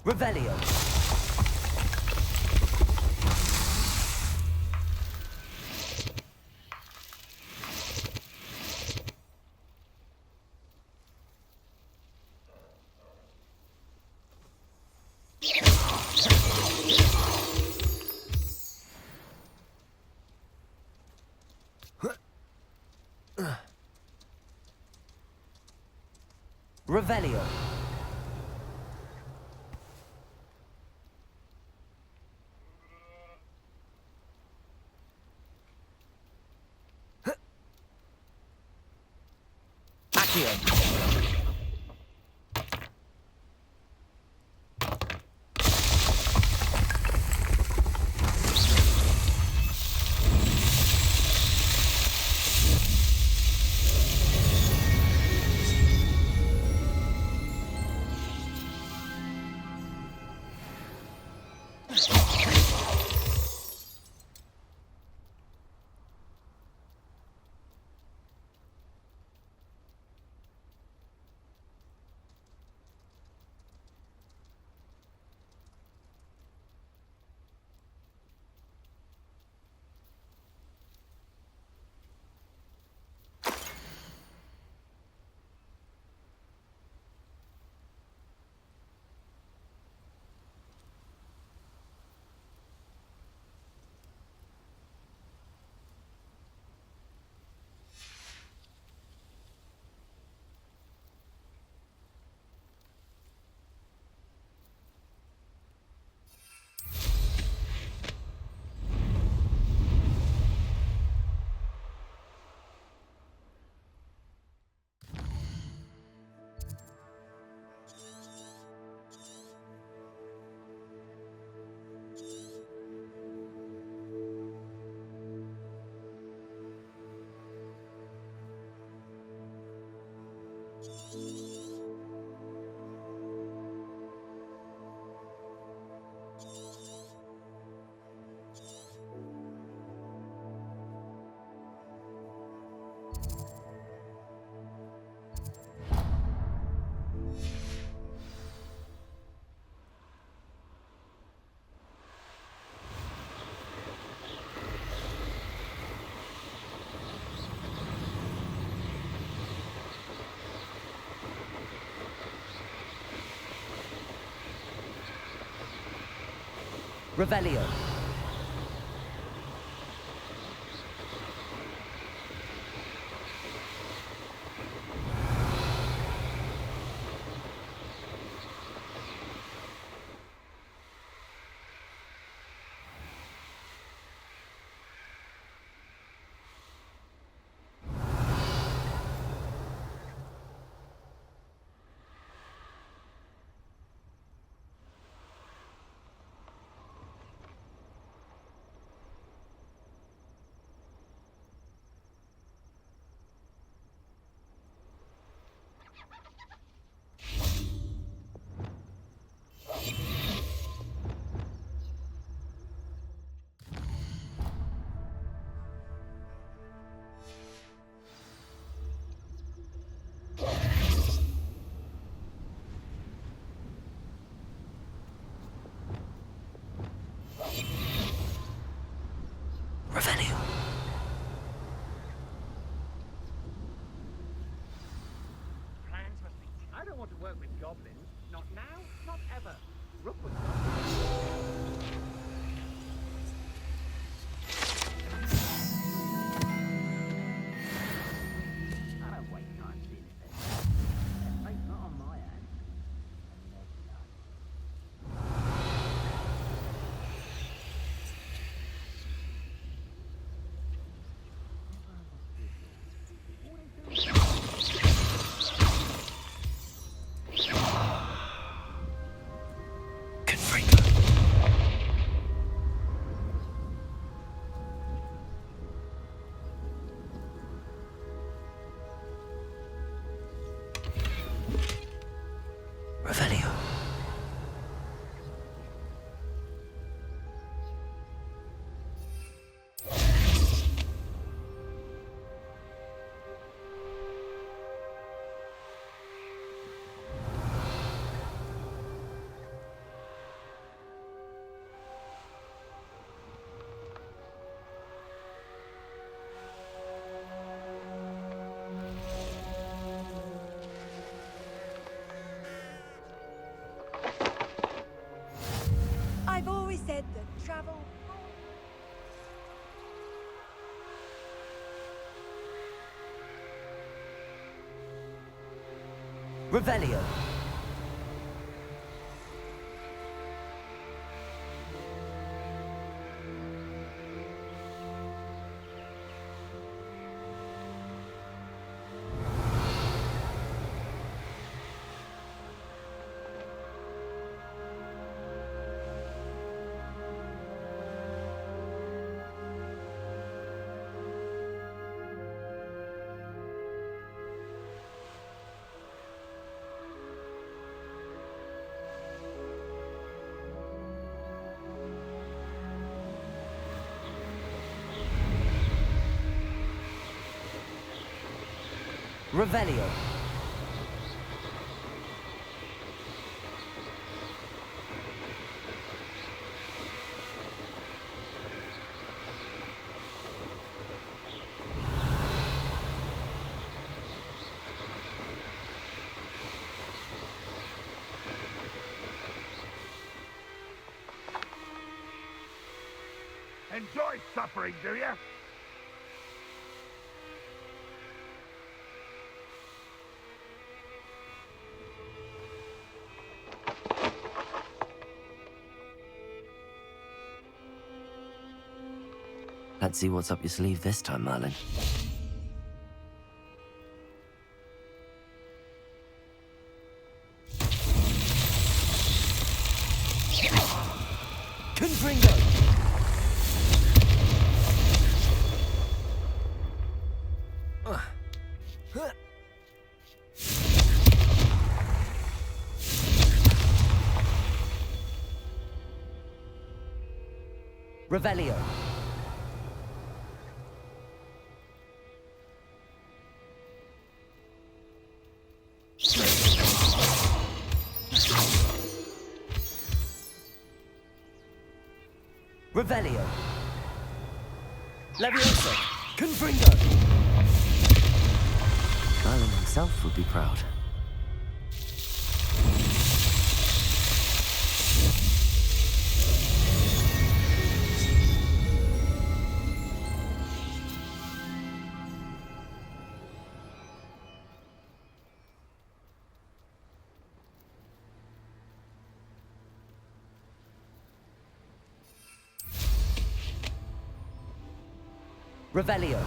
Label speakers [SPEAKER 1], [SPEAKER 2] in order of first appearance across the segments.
[SPEAKER 1] Revelio. Revelio. Accio. Revelio. Revelio.
[SPEAKER 2] Plans must be. I don't want to work with goblins. Not now, not ever. Rookwood. I don't waste time seeing it then. It's not on my hand.
[SPEAKER 3] I've always said that travel...
[SPEAKER 1] Revelio. Revelio.
[SPEAKER 4] Enjoy suffering, do you?
[SPEAKER 1] Let's see what's up your sleeve this time, Merlin. Confringo! Revelio. Revelio. Leviosa. Confringo. Merlin himself would be proud. Revelio.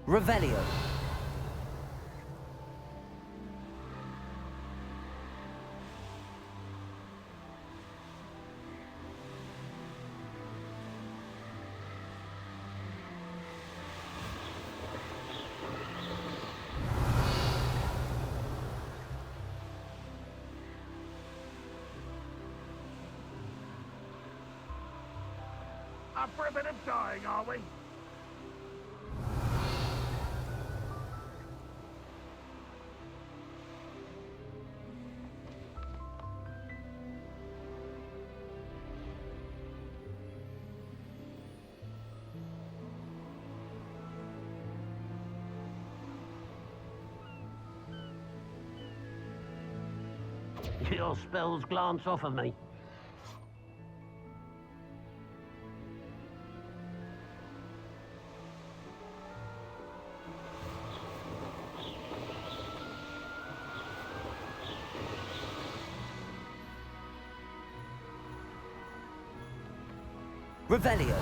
[SPEAKER 1] Revelio.
[SPEAKER 4] Up for a bit of dying, are we?
[SPEAKER 5] Your spells glance off of me.
[SPEAKER 1] Revelio.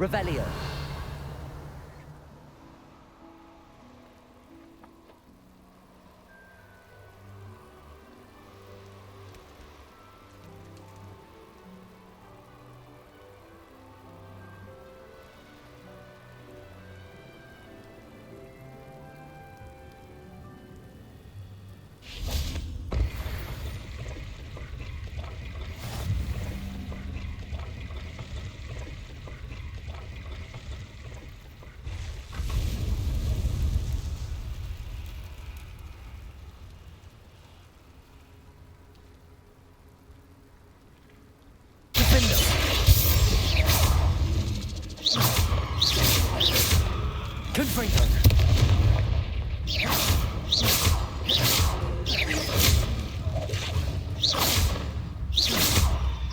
[SPEAKER 1] Revelio. Confringo.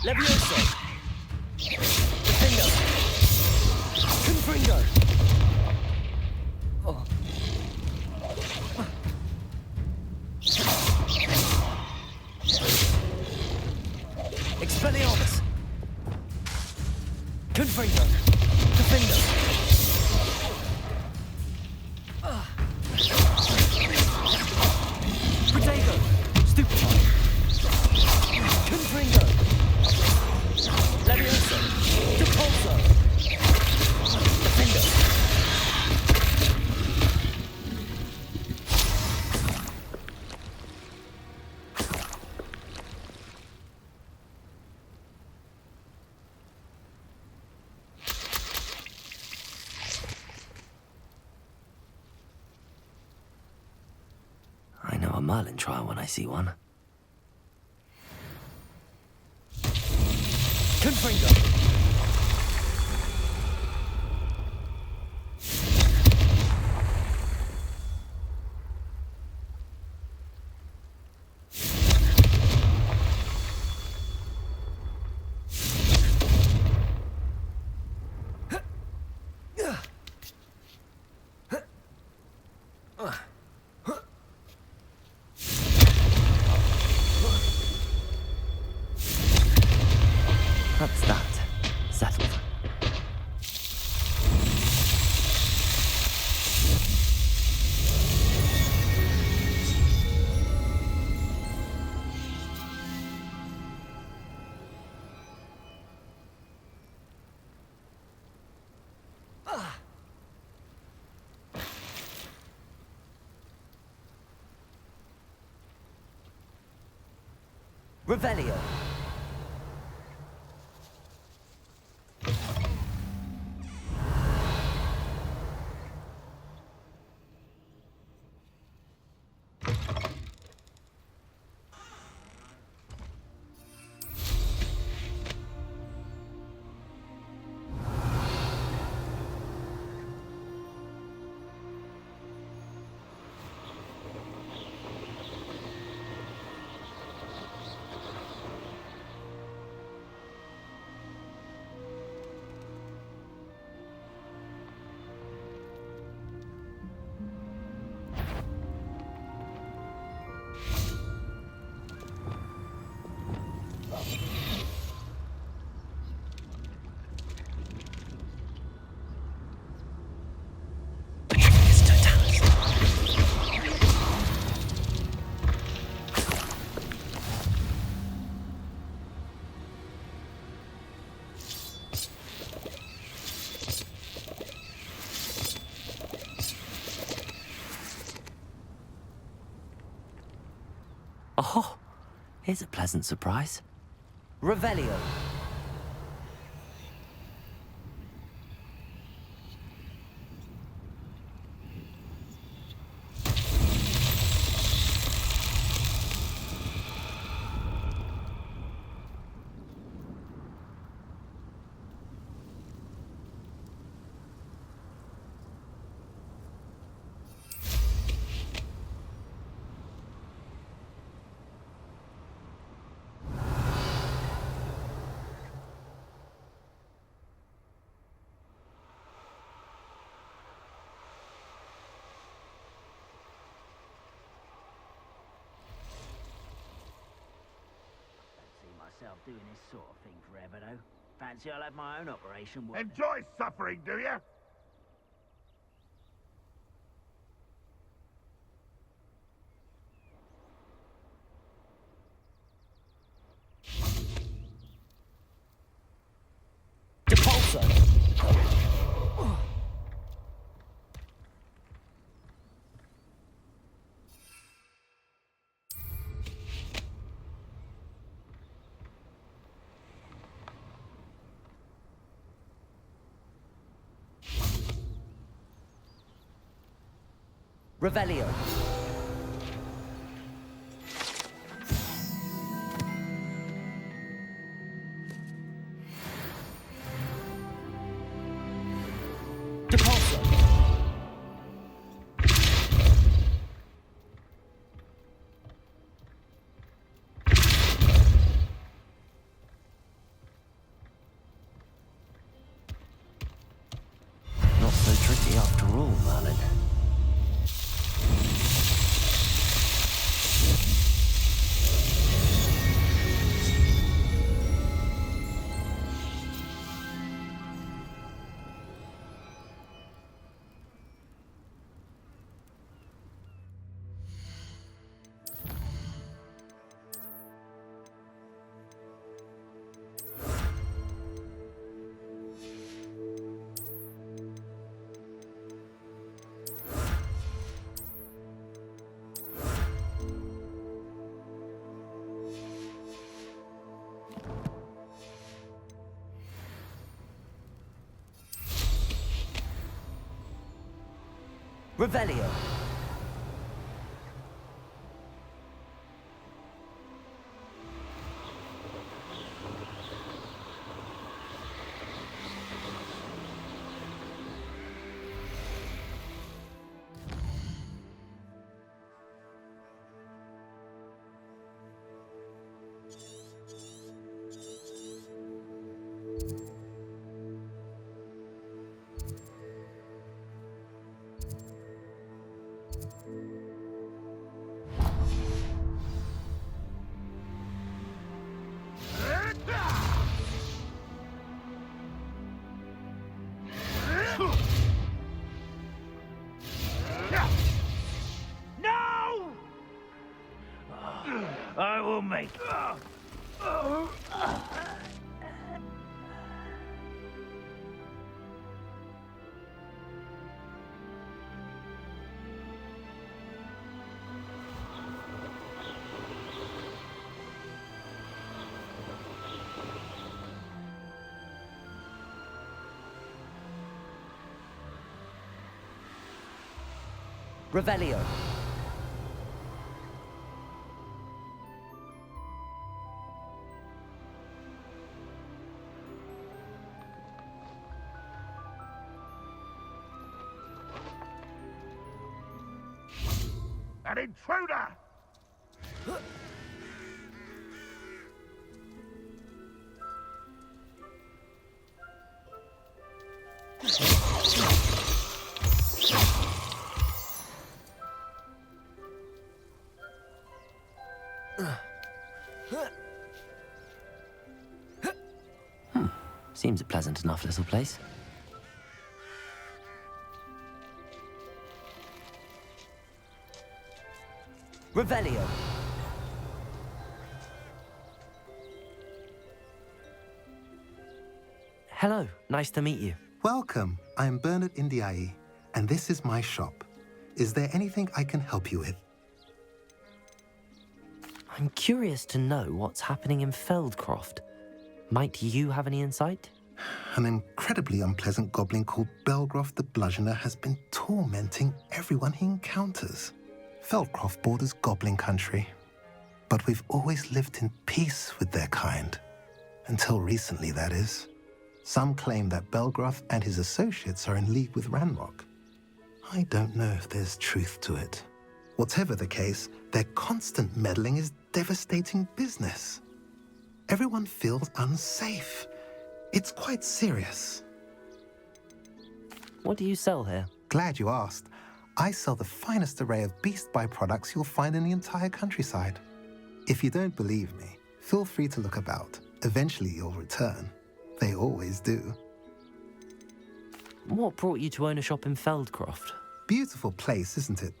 [SPEAKER 1] Levioso. Confringo. Confringo. Oh. Expelliarmus. Confringo. Defendo. Protego. Stupefy. Confringo. Levioso. Depulso. Defendo. I know a Merlin trial when I see one. Confringo. That's that. Settled. Revelio. Oh, here's a pleasant surprise. Revelio.
[SPEAKER 5] Don't see myself doing this sort of thing forever, though.
[SPEAKER 2] Fancy I'll have my own operation work.
[SPEAKER 4] Enjoy suffering, do you?
[SPEAKER 1] Depulso! Revelio. Depulso. Not so tricky after all, Merlin. Revelio.
[SPEAKER 4] No! I will make.
[SPEAKER 1] Revelio.
[SPEAKER 4] An intruder!
[SPEAKER 1] Seems a pleasant enough little place. Revelio. Hello, nice to meet you.
[SPEAKER 6] Welcome. I'm Bernard Indiai, and this is my shop. Is there anything I can help you with?
[SPEAKER 1] I'm curious to know what's happening in Feldcroft. Might you have any insight?
[SPEAKER 6] An incredibly unpleasant goblin called Belgroth the Bludgeoner has been tormenting everyone he encounters. Feldcroft borders goblin country, but we've always lived in peace with their kind. Until recently, that is. Some claim that Belgroth and his associates are in league with Ranrock. I don't know if there's truth to it. Whatever the case, their constant meddling is devastating business. Everyone feels unsafe. It's quite serious.
[SPEAKER 1] What do you sell here?
[SPEAKER 6] Glad you asked. I sell the finest array of beast byproducts you'll find in the entire countryside. If you don't believe me, feel free to look about. Eventually you'll return. They always do.
[SPEAKER 1] What brought you to own a shop in Feldcroft?
[SPEAKER 6] Beautiful place, isn't it?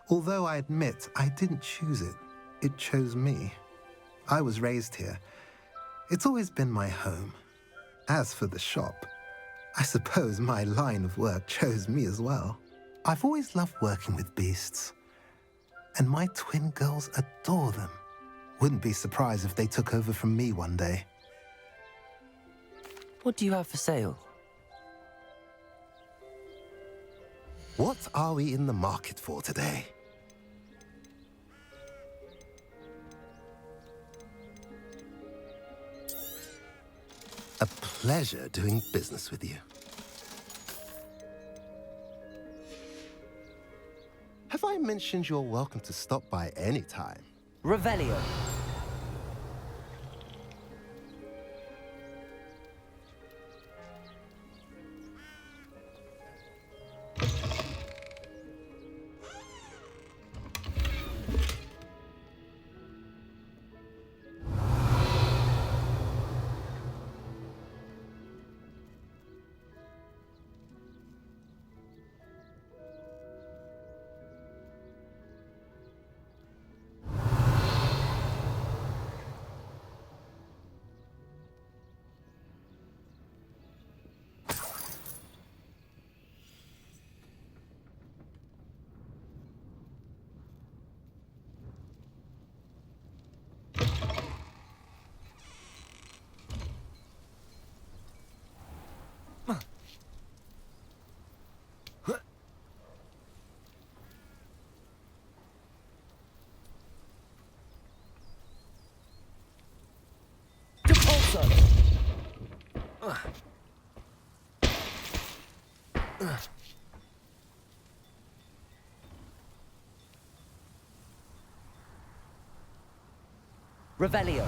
[SPEAKER 6] Although I admit I didn't choose it. It chose me. I was raised here. It's always been my home. As for the shop, I suppose my line of work chose me as well. I've always loved working with beasts. And my twin girls adore them. Wouldn't be surprised if they took over from me one day.
[SPEAKER 1] What do you have for sale?
[SPEAKER 6] What are we in the market for today? A pleasure doing business with you. Have I mentioned you're welcome to stop by any time?
[SPEAKER 1] Revelio. Revelio.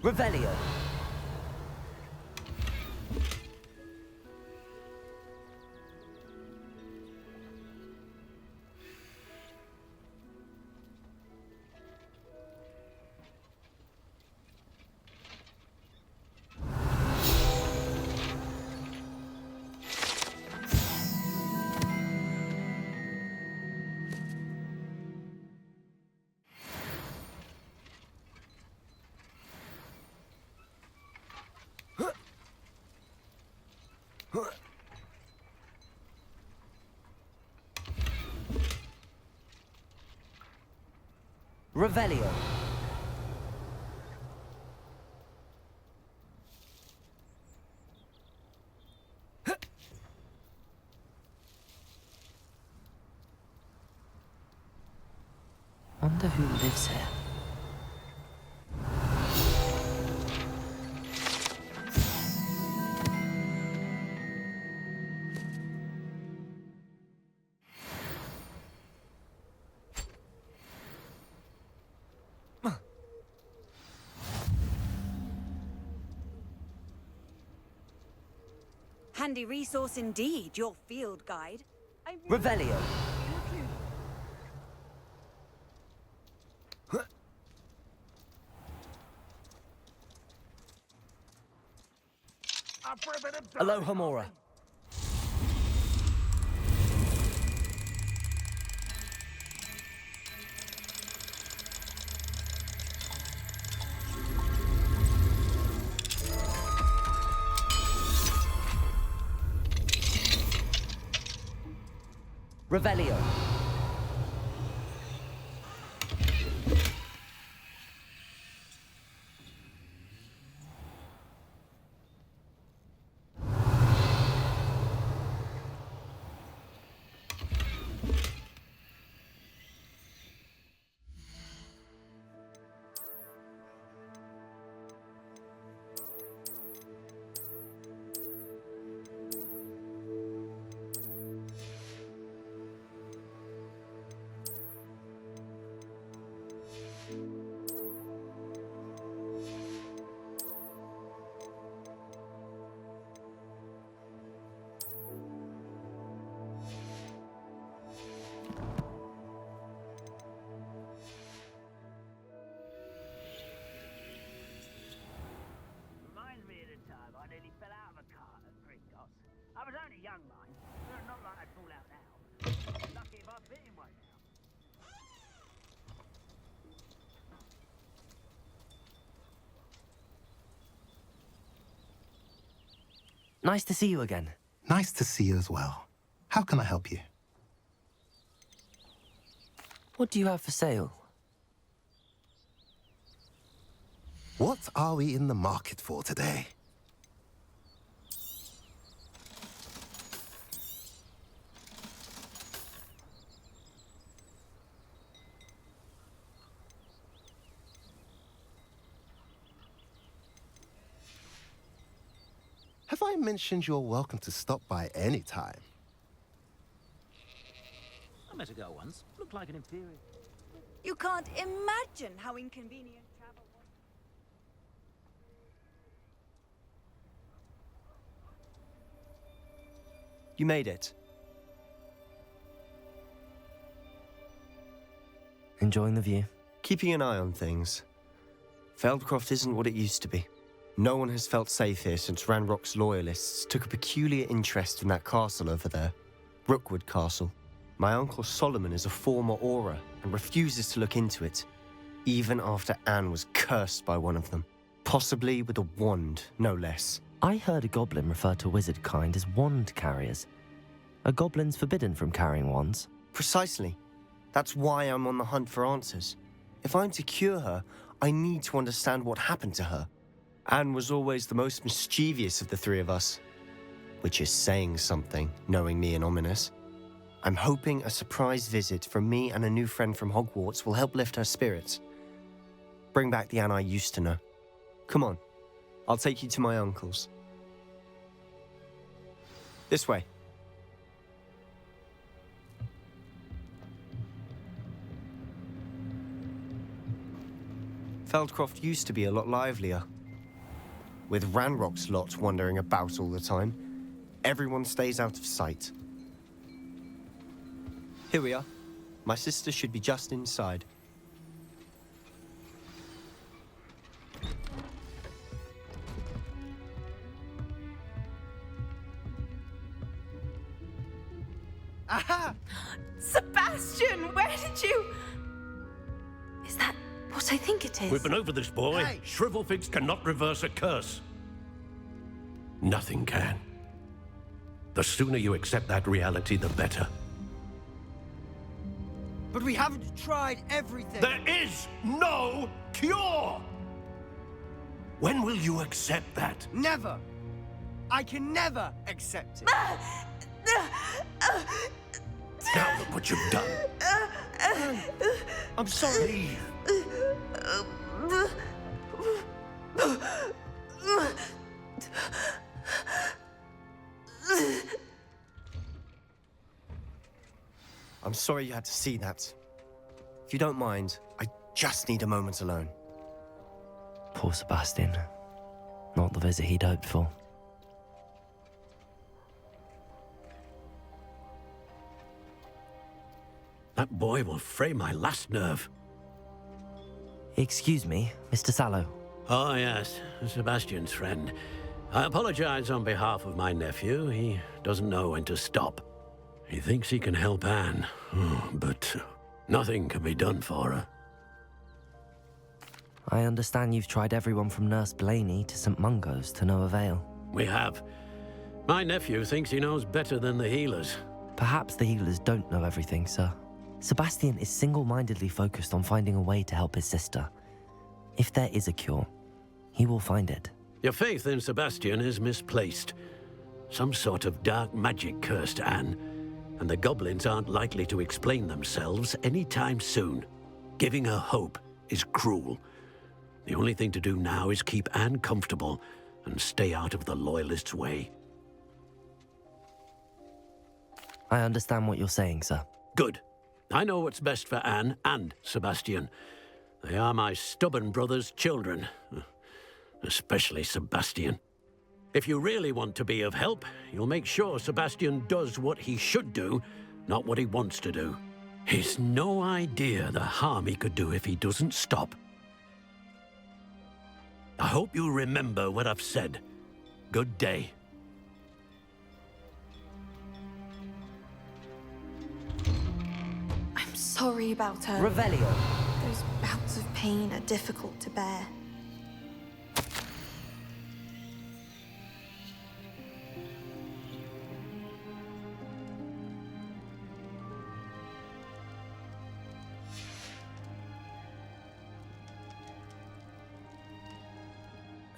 [SPEAKER 1] Revelio. Revelio. Wonder who lives here.
[SPEAKER 3] Handy resource indeed, your field guide.
[SPEAKER 1] Revelio.
[SPEAKER 4] For a bit of
[SPEAKER 1] Aloha Mora. Revelio.
[SPEAKER 2] Reminds me of the time I nearly fell out of a cart at Gringos. I was only young, mind. Not like I'd fall out now. Lucky if I've bit in one now.
[SPEAKER 1] Nice to see you again.
[SPEAKER 6] Nice to see you as well. How can I help you?
[SPEAKER 1] What do you have for sale?
[SPEAKER 6] What are we in the market for today? Have I mentioned you're welcome to stop by any time?
[SPEAKER 7] I met a girl once. Looked like an inferior.
[SPEAKER 3] You can't imagine how inconvenient travel was.
[SPEAKER 8] You made it.
[SPEAKER 1] Enjoying the view?
[SPEAKER 8] Keeping an eye on things. Feldcroft isn't what it used to be. No one has felt safe here since Ranrock's loyalists took a peculiar interest in that castle over there. Rookwood Castle. My uncle Solomon is a former Auror and refuses to look into it, even after Anne was cursed by one of them. Possibly with a wand, no less.
[SPEAKER 1] I heard a goblin refer to wizard kind as wand carriers. Are goblins forbidden from carrying wands?
[SPEAKER 8] Precisely. That's why I'm on the hunt for answers. If I'm to cure her, I need to understand what happened to her. Anne was always the most mischievous of the three of us. Which is saying something, knowing me and Ominous. I'm hoping a surprise visit from me and a new friend from Hogwarts will help lift her spirits. Bring back the Anne I used to know. Come on, I'll take you to my uncle's. This way. Feldcroft used to be a lot livelier. With Ranrock's lot wandering about all the time, everyone stays out of sight. Here we are. My sister should be just inside. Aha!
[SPEAKER 3] Sebastian, where did you... Is that what I think it is?
[SPEAKER 5] We've been over this, boy.
[SPEAKER 8] Hey.
[SPEAKER 5] Shrivelfigs cannot reverse a curse. Nothing can. The sooner you accept that reality, the better.
[SPEAKER 8] But we haven't tried everything.
[SPEAKER 5] There is no cure! When will you accept that?
[SPEAKER 8] Never! I can never accept it.
[SPEAKER 5] Now look what you've done.
[SPEAKER 8] I'm sorry. I'm sorry you had to see that. If you don't mind, I just need a moment alone.
[SPEAKER 1] Poor Sebastian. Not the visit he'd hoped for.
[SPEAKER 5] That boy will fray my last nerve.
[SPEAKER 1] Excuse me, Mr. Sallow.
[SPEAKER 5] Oh, yes, Sebastian's friend. I apologize on behalf of my nephew. He doesn't know when to stop. He thinks he can help Anne, but nothing can be done for her.
[SPEAKER 1] I understand you've tried everyone from Nurse Blaney to St. Mungo's to no avail.
[SPEAKER 5] We have. My nephew thinks he knows better than the healers.
[SPEAKER 1] Perhaps the healers don't know everything, sir. Sebastian is single-mindedly focused on finding a way to help his sister. If there is a cure, he will find it.
[SPEAKER 5] Your faith in Sebastian is misplaced. Some sort of dark magic cursed Anne, and the goblins aren't likely to explain themselves anytime soon. Giving her hope is cruel. The only thing to do now is keep Anne comfortable and stay out of the Loyalists' way.
[SPEAKER 1] I understand what you're saying, sir.
[SPEAKER 5] Good. I know what's best for Anne and Sebastian. They are my stubborn brother's children. Especially Sebastian. If you really want to be of help, you'll make sure Sebastian does what he should do, not what he wants to do. He's no idea the harm he could do if he doesn't stop. I hope you remember what I've said. Good day.
[SPEAKER 3] I'm sorry about her.
[SPEAKER 9] Revelio.
[SPEAKER 3] Those bouts of pain are difficult to bear.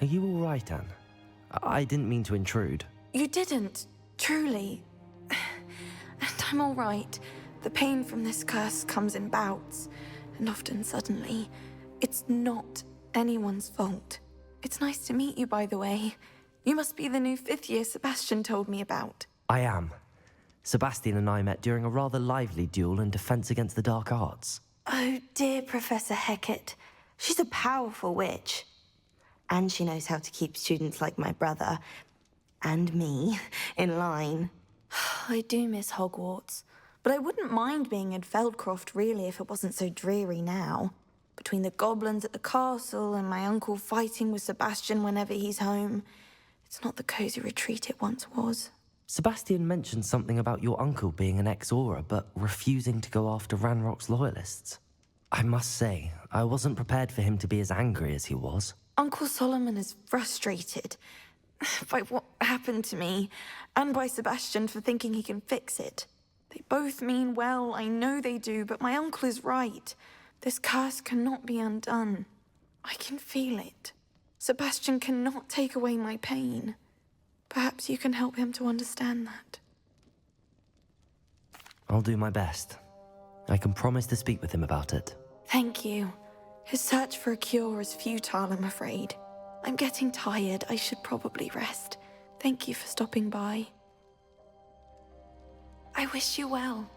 [SPEAKER 1] Are you all right, Anne? I didn't mean to intrude.
[SPEAKER 3] You didn't, truly. And I'm all right. The pain from this curse comes in bouts, and often suddenly. It's not anyone's fault. It's nice to meet you, by the way. You must be the new 5th year Sebastian told me about.
[SPEAKER 1] I am. Sebastian and I met during a rather lively duel in defense against the dark arts.
[SPEAKER 10] Oh, dear Professor Hecat. She's a powerful witch. And she knows how to keep students like my brother, and me, in line.
[SPEAKER 3] I do miss Hogwarts, but I wouldn't mind being in Feldcroft, really, if it wasn't so dreary now. Between the goblins at the castle and my uncle fighting with Sebastian whenever he's home, it's not the cozy retreat it once was.
[SPEAKER 1] Sebastian mentioned something about your uncle being an ex-Auror, but refusing to go after Ranrock's loyalists. I must say, I wasn't prepared for him to be as angry as he was.
[SPEAKER 3] Uncle Solomon is frustrated by what happened to me, and by Sebastian for thinking he can fix it. They both mean well, I know they do, but my uncle is right. This curse cannot be undone. I can feel it. Sebastian cannot take away my pain. Perhaps you can help him to understand that.
[SPEAKER 1] I'll do my best. I can promise to speak with him about it.
[SPEAKER 3] Thank you. His search for a cure is futile, I'm afraid. I'm getting tired. I should probably rest. Thank you for stopping by. I wish you well.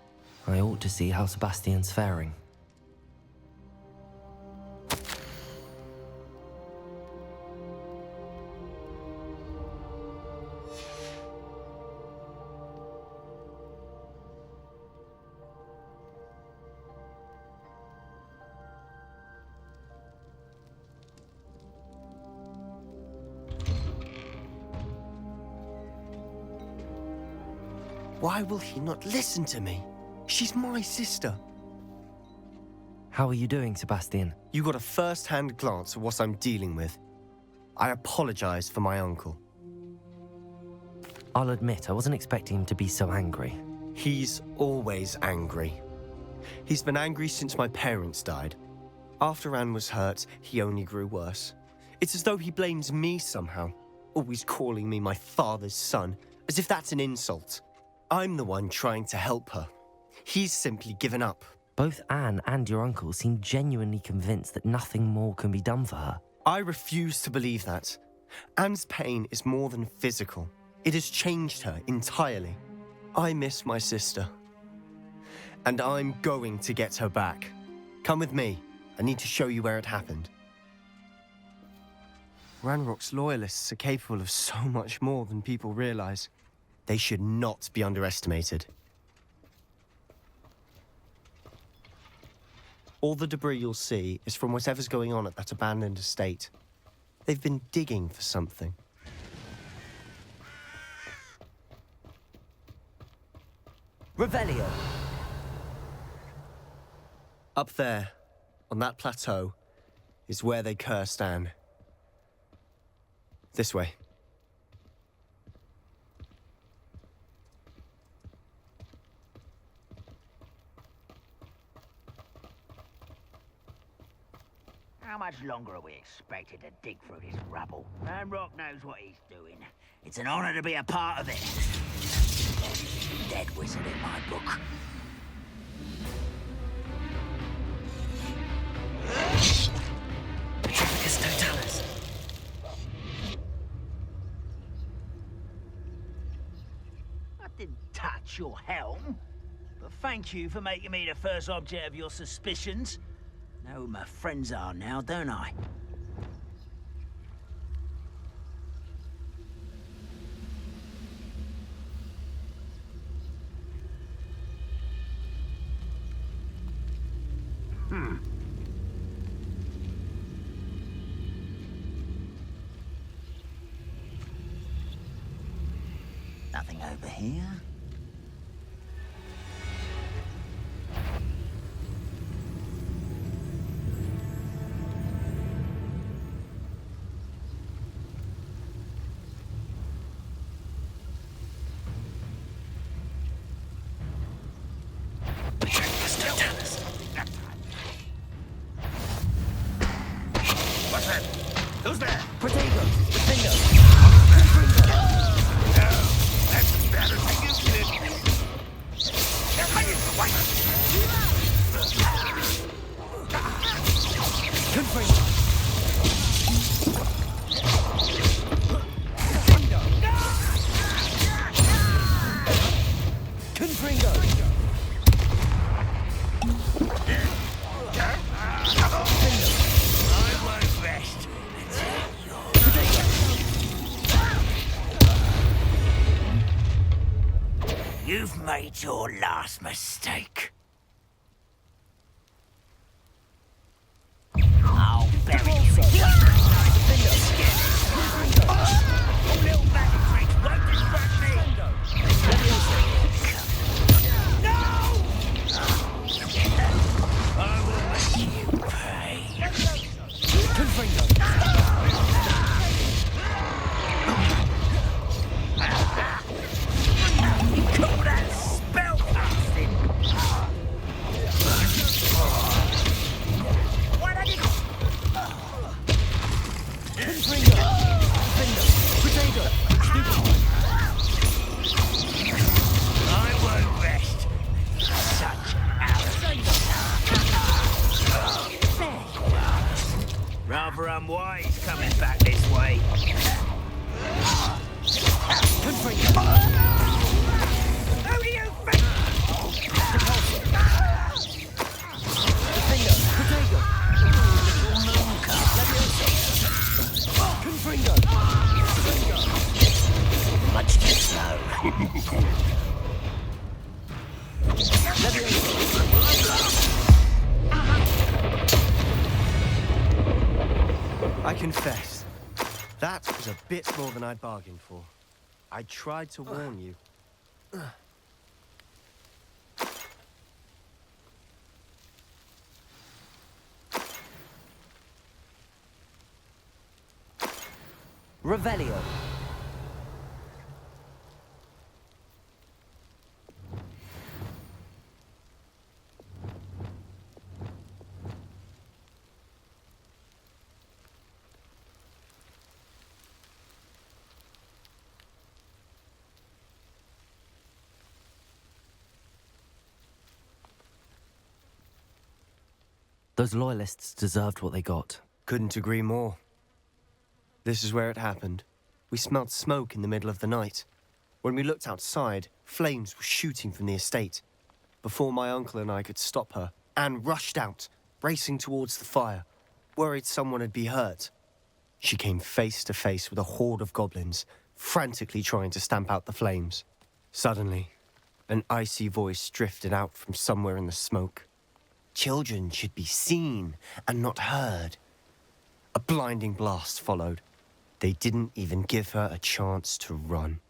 [SPEAKER 1] I ought to see how Sebastian's faring.
[SPEAKER 8] Why will he not listen to me? She's my sister.
[SPEAKER 1] How are you doing, Sebastian?
[SPEAKER 8] You got a first-hand glance at what I'm dealing with. I apologize for my uncle.
[SPEAKER 1] I'll admit, I wasn't expecting him to be so angry.
[SPEAKER 8] He's always angry. He's been angry since my parents died. After Anne was hurt, he only grew worse. It's as though he blames me somehow, always calling me my father's son, as if that's an insult. I'm the one trying to help her. He's simply given up.
[SPEAKER 1] Both Anne and your uncle seem genuinely convinced that nothing more can be done for her.
[SPEAKER 8] I refuse to believe that. Anne's pain is more than physical. It has changed her entirely. I miss my sister. And I'm going to get her back. Come with me. I need to show you where it happened. Ranrock's loyalists are capable of so much more than people realize. They should not be underestimated. All the debris you'll see is from whatever's going on at that abandoned estate. They've been digging for something.
[SPEAKER 9] Revelio.
[SPEAKER 8] Up there, on that plateau, is where they cursed Anne. This way.
[SPEAKER 2] How much longer are we expected to dig through this rubble? Ranrock knows what he's doing. It's an honor to be a part of it. Dead wizard in my book.
[SPEAKER 1] Petrificus Totalis.
[SPEAKER 2] I didn't touch your helm, but thank you for making me the first object of your suspicions. Know who my friends are now, don't I? Nothing over here.
[SPEAKER 4] What's that? Who's there?
[SPEAKER 9] Protego, the finger.
[SPEAKER 4] No, that's as bad as I used it.
[SPEAKER 9] Confringo. Confringo.
[SPEAKER 2] I won't rest. You've made your last mistake. I'll bury you. Little magic tricks won't distract me. No! I will make you pay.
[SPEAKER 9] Confringo.
[SPEAKER 2] Call that spellcasting. What are you?
[SPEAKER 9] Confringo. Finger. Protego.
[SPEAKER 2] I won't rest. Such rather unwise coming back this way.
[SPEAKER 9] Confringo.
[SPEAKER 2] Who do you think?
[SPEAKER 9] Finger. Protego. Confringo.
[SPEAKER 2] Much too slow.
[SPEAKER 8] I confess, that was a bit more than I'd bargained for. I tried to warn you.
[SPEAKER 9] Revelio.
[SPEAKER 1] Those loyalists deserved what they got.
[SPEAKER 8] Couldn't agree more. This is where it happened. We smelled smoke in the middle of the night. When we looked outside, flames were shooting from the estate. Before my uncle and I could stop her, Anne rushed out, racing towards the fire, worried someone had been hurt. She came face to face with a horde of goblins, frantically trying to stamp out the flames. Suddenly, an icy voice drifted out from somewhere in the smoke. Children should be seen and not heard. A blinding blast followed. They didn't even give her a chance to run.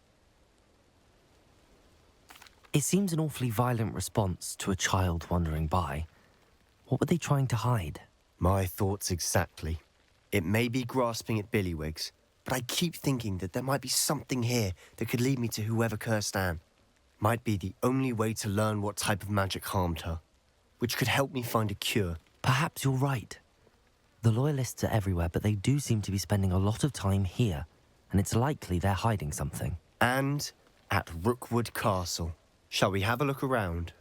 [SPEAKER 1] It seems an awfully violent response to a child wandering by. What were they trying to hide?
[SPEAKER 8] My thoughts exactly. It may be grasping at Billywigs, but I keep thinking that there might be something here that could lead me to whoever cursed Anne. Might be the only way to learn what type of magic harmed her, which could help me find a cure.
[SPEAKER 1] Perhaps you're right. The loyalists are everywhere, but they do seem to be spending a lot of time here, and it's likely they're hiding something.
[SPEAKER 8] And at Rookwood Castle. Shall we have a look around?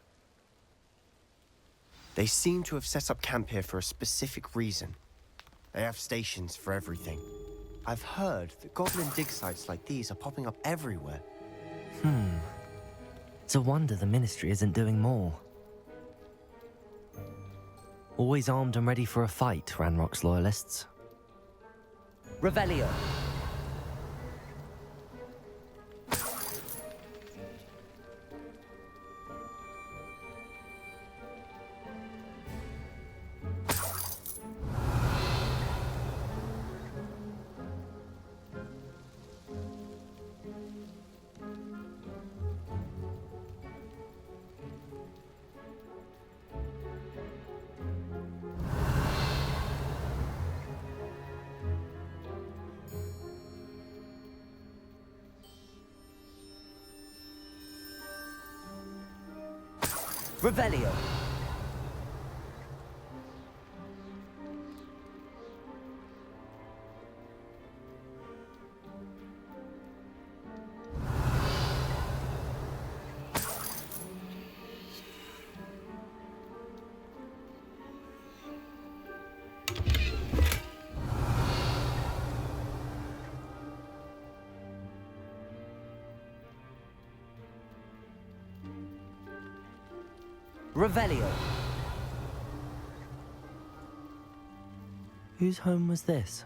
[SPEAKER 8] They seem to have set up camp here for a specific reason. They have stations for everything. I've heard that goblin dig sites like these are popping up everywhere.
[SPEAKER 1] It's a wonder the Ministry isn't doing more. Always armed and ready for a fight, Ranrock's loyalists.
[SPEAKER 9] Revelio. Revelio. Revelio.
[SPEAKER 1] Whose home was this?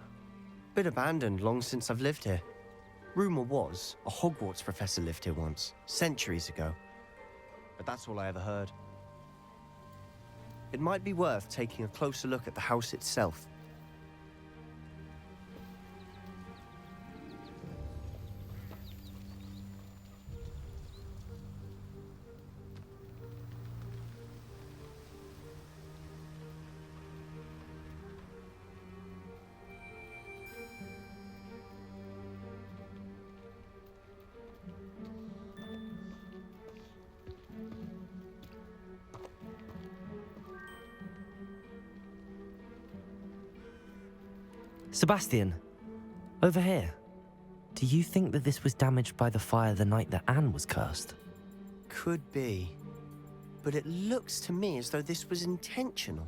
[SPEAKER 8] Been abandoned long since I've lived here. Rumor was a Hogwarts professor lived here once, centuries ago. But that's all I ever heard. It might be worth taking a closer look at the house itself.
[SPEAKER 1] Sebastian, over here. Do you think that this was damaged by the fire the night that Anne was cursed?
[SPEAKER 8] Could be. But it looks to me as though this was intentional.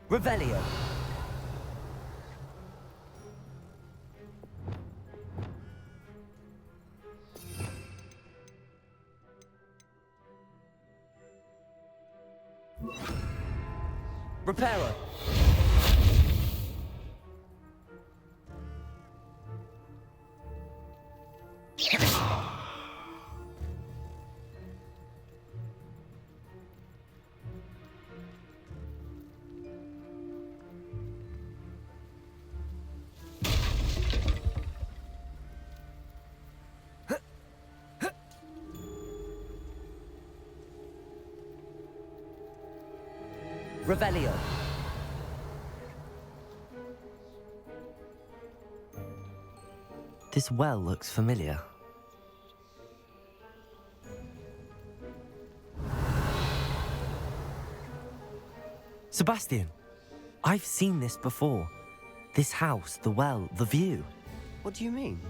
[SPEAKER 9] Revelio. Reparo. Revelio.
[SPEAKER 1] This well looks familiar. Sebastian, I've seen this before. This house, the well, the view.
[SPEAKER 8] What do you mean?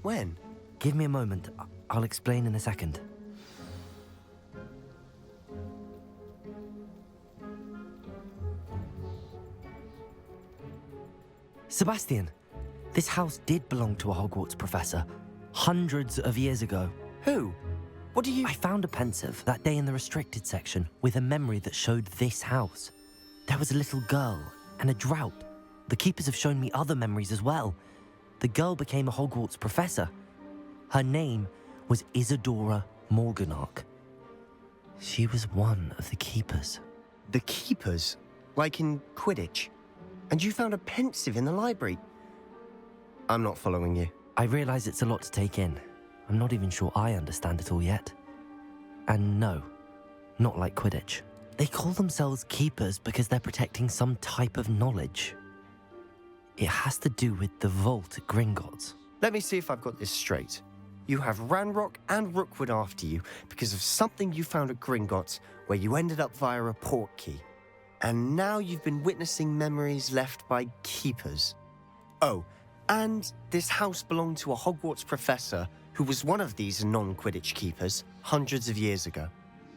[SPEAKER 8] When?
[SPEAKER 1] Give me a moment. I'll explain in a second. Sebastian, this house did belong to a Hogwarts professor, hundreds of years ago.
[SPEAKER 8] Who? What do you...
[SPEAKER 1] I found a pensive that day in the restricted section with a memory that showed this house. There was a little girl and a drought. The keepers have shown me other memories as well. The girl became a Hogwarts professor. Her name was Isadora Morganach. She was one of the keepers.
[SPEAKER 8] The keepers? Like in Quidditch? And you found a pensive in the library? I'm not following you.
[SPEAKER 1] I realize it's a lot to take in. I'm not even sure I understand it all yet. And no, not like Quidditch. They call themselves keepers because they're protecting some type of knowledge. It has to do with the vault at Gringotts.
[SPEAKER 8] Let me see if I've got this straight. You have Ranrock and Rookwood after you because of something you found at Gringotts where you ended up via a portkey. And now you've been witnessing memories left by keepers. Oh, and this house belonged to a Hogwarts professor who was one of these non-Quidditch keepers hundreds of years ago.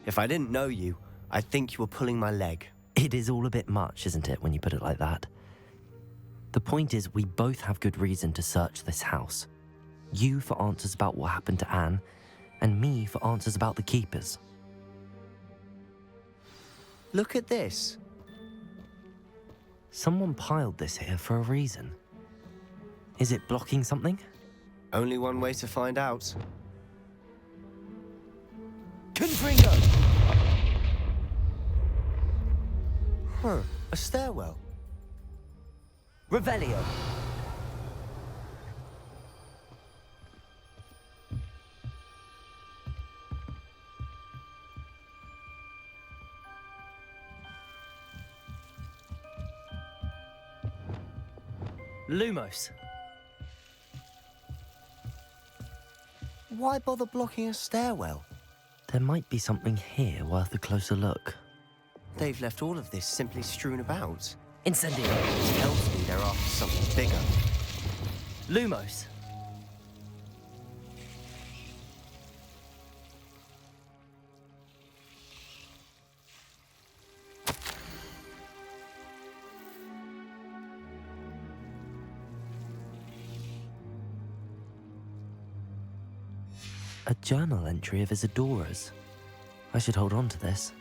[SPEAKER 8] If I didn't know you, I'd think you were pulling my leg.
[SPEAKER 1] It is all a bit much, isn't it, when you put it like that? The point is, we both have good reason to search this house. You for answers about what happened to Anne, and me for answers about the keepers.
[SPEAKER 8] Look at this.
[SPEAKER 1] Someone piled this here for a reason. Is it blocking something?
[SPEAKER 8] Only one way to find out.
[SPEAKER 9] Confringo.
[SPEAKER 8] Huh, a stairwell.
[SPEAKER 9] Revelio. Lumos.
[SPEAKER 8] Why bother blocking a stairwell?
[SPEAKER 1] There might be something here worth a closer look.
[SPEAKER 8] They've left all of this simply strewn about.
[SPEAKER 1] Incendio.
[SPEAKER 8] Tells me they're after something bigger.
[SPEAKER 9] Lumos.
[SPEAKER 1] A journal entry of Isadora's. I should hold on to this.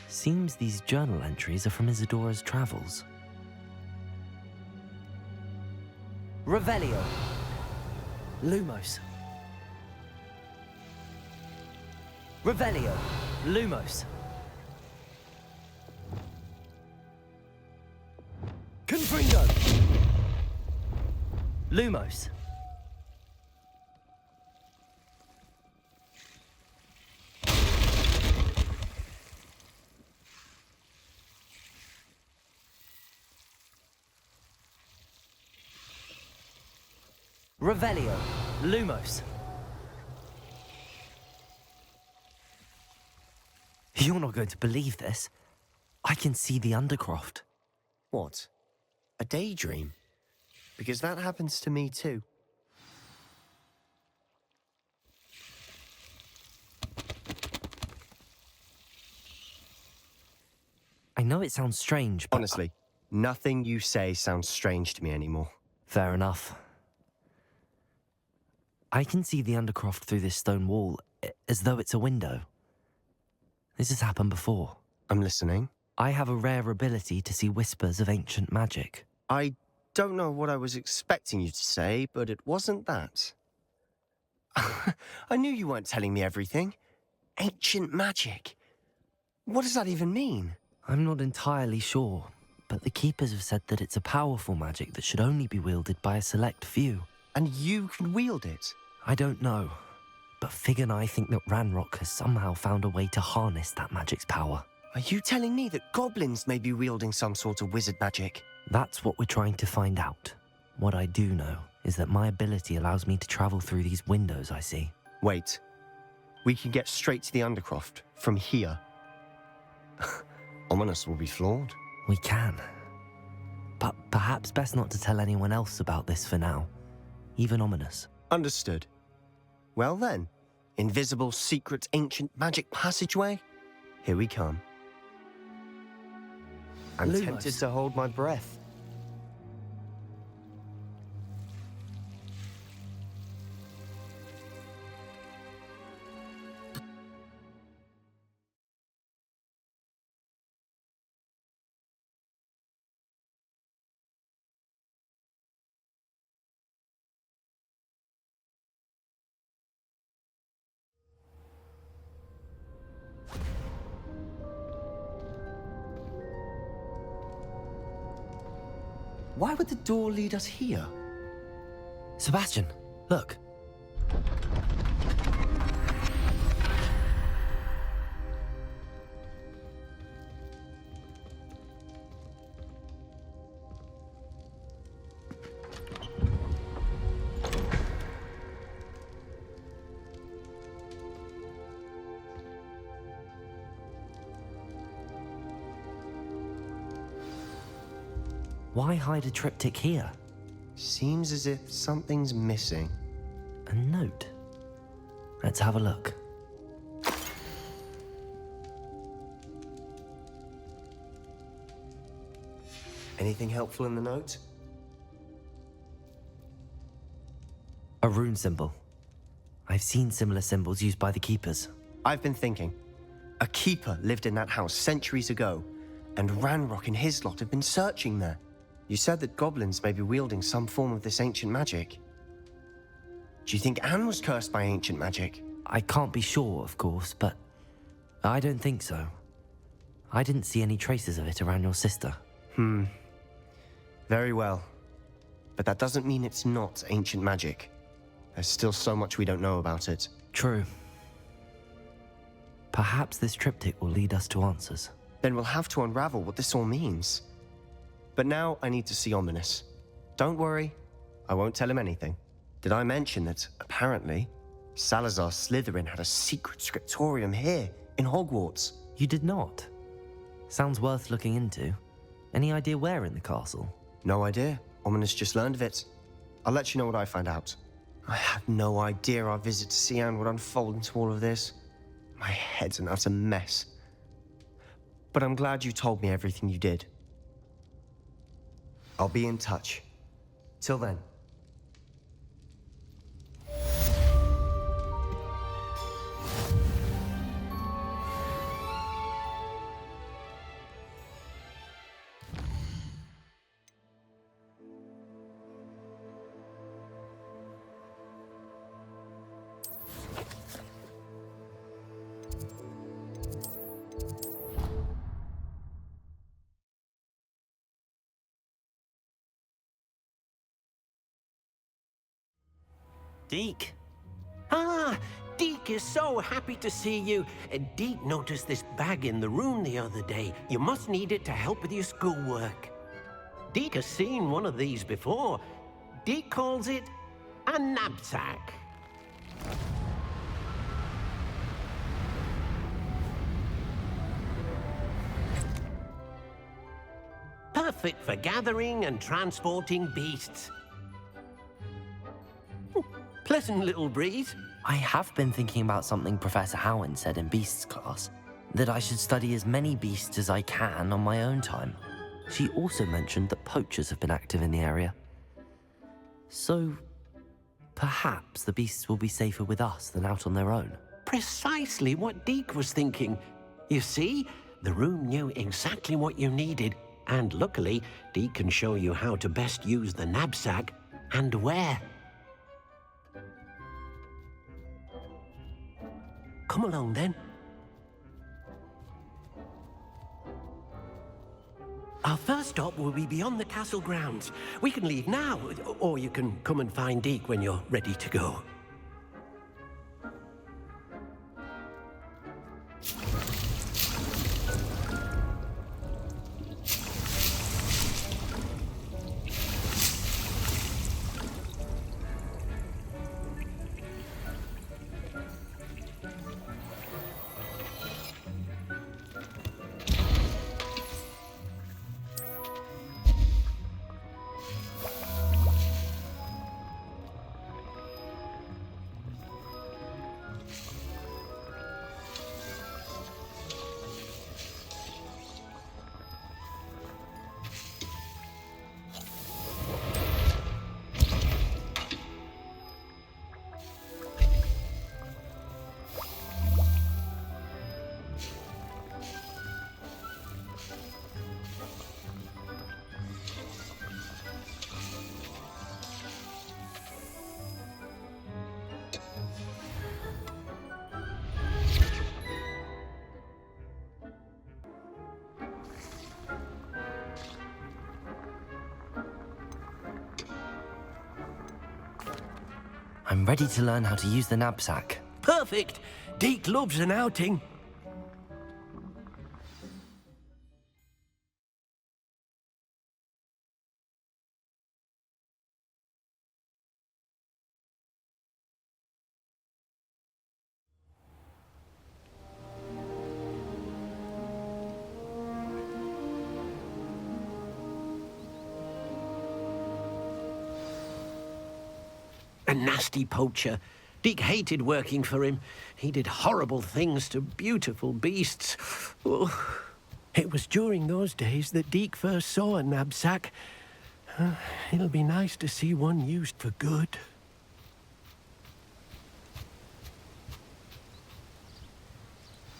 [SPEAKER 1] Seems these journal entries are from Isadora's travels.
[SPEAKER 9] Revelio. Lumos. Revelio. Lumos. Confringo. Lumos. Revelio. Lumos.
[SPEAKER 1] You're not going to believe this. I can see the Undercroft.
[SPEAKER 8] What? A daydream? Because that happens to me too.
[SPEAKER 1] I know it sounds strange, but...
[SPEAKER 8] Honestly, nothing you say sounds strange to me anymore.
[SPEAKER 1] Fair enough. I can see the Undercroft through this stone wall, as though it's a window. This has happened before.
[SPEAKER 8] I'm listening.
[SPEAKER 1] I have a rare ability to see whispers of ancient magic.
[SPEAKER 8] I don't know what I was expecting you to say, but it wasn't that. I knew you weren't telling me everything. Ancient magic. What does that even mean?
[SPEAKER 1] I'm not entirely sure, but the Keepers have said that it's a powerful magic that should only be wielded by a select few.
[SPEAKER 8] And you can wield it?
[SPEAKER 1] I don't know, but Fig and I think that Ranrock has somehow found a way to harness that magic's power.
[SPEAKER 8] Are you telling me that goblins may be wielding some sort of wizard magic?
[SPEAKER 1] That's what we're trying to find out. What I do know is that my ability allows me to travel through these windows I see.
[SPEAKER 8] Wait. We can get straight to the Undercroft from here. Ominous will be flawed.
[SPEAKER 1] We can. But perhaps best not to tell anyone else about this for now. Even Ominous.
[SPEAKER 8] Understood. Well then, invisible, secret, ancient magic passageway? Here we come. I'm
[SPEAKER 9] Lumos.
[SPEAKER 8] tempted to hold my breath. Why would the door lead us here?
[SPEAKER 1] Sebastian, look. Why hide a triptych here?
[SPEAKER 8] Seems as if something's missing.
[SPEAKER 1] A note. Let's have a look.
[SPEAKER 8] Anything helpful in the note?
[SPEAKER 1] A rune symbol. I've seen similar symbols used by the Keepers.
[SPEAKER 8] I've been thinking. A keeper lived in that house centuries ago, and Ranrock and his lot have been searching there. You said that goblins may be wielding some form of this ancient magic. Do you think Anne was cursed by ancient magic?
[SPEAKER 1] I can't be sure, of course, but I don't think so. I didn't see any traces of it around your sister.
[SPEAKER 8] Very well. But that doesn't mean it's not ancient magic. There's still so much we don't know about it.
[SPEAKER 1] True. Perhaps this triptych will lead us to answers.
[SPEAKER 8] Then we'll have to unravel what this all means. But now I need to see Ominous. Don't worry, I won't tell him anything. Did I mention that, apparently, Salazar Slytherin had a secret scriptorium here, in Hogwarts?
[SPEAKER 1] You did not? Sounds worth looking into. Any idea where in the castle?
[SPEAKER 8] No idea. Ominous just learned of it. I'll let you know what I find out. I had no idea our visit to Cian would unfold into all of this. My head's an utter mess. But I'm glad you told me everything you did. I'll be in touch. Till then.
[SPEAKER 1] Deke!
[SPEAKER 5] Ah, Deke is so happy to see you. Deke noticed this bag in the room the other day. You must need it to help with your schoolwork. Deke has seen one of these before. Deke calls it a knapsack. Perfect for gathering and transporting beasts. Pleasant little breeze.
[SPEAKER 1] I have been thinking about something Professor Howin said in Beasts class, that I should study as many beasts as I can on my own time. She also mentioned that poachers have been active in the area. So, perhaps the beasts will be safer with us than out on their own.
[SPEAKER 5] Precisely what Deke was thinking. You see, the room knew exactly what you needed, and luckily, Deke can show you how to best use the knapsack and where. Come along, then. Our first stop will be beyond the castle grounds. We can leave now, or you can come and find Deke when you're ready to go.
[SPEAKER 1] I'm ready to learn how to use the knapsack.
[SPEAKER 5] Perfect! Deke loves an outing. A nasty poacher. Deke hated working for him. He did horrible things to beautiful beasts. Oh. It was during those days that Deke first saw a knapsack. It'll be nice to see one used for good.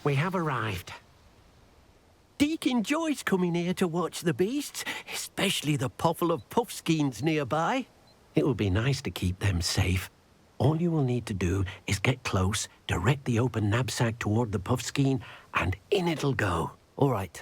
[SPEAKER 5] We have arrived. Deke enjoys coming here to watch the beasts, especially the puffle of puffskeins nearby. It will be nice to keep them safe. All you will need to do is get close, direct the open knapsack toward the puffskein, and in it'll go.
[SPEAKER 1] All right.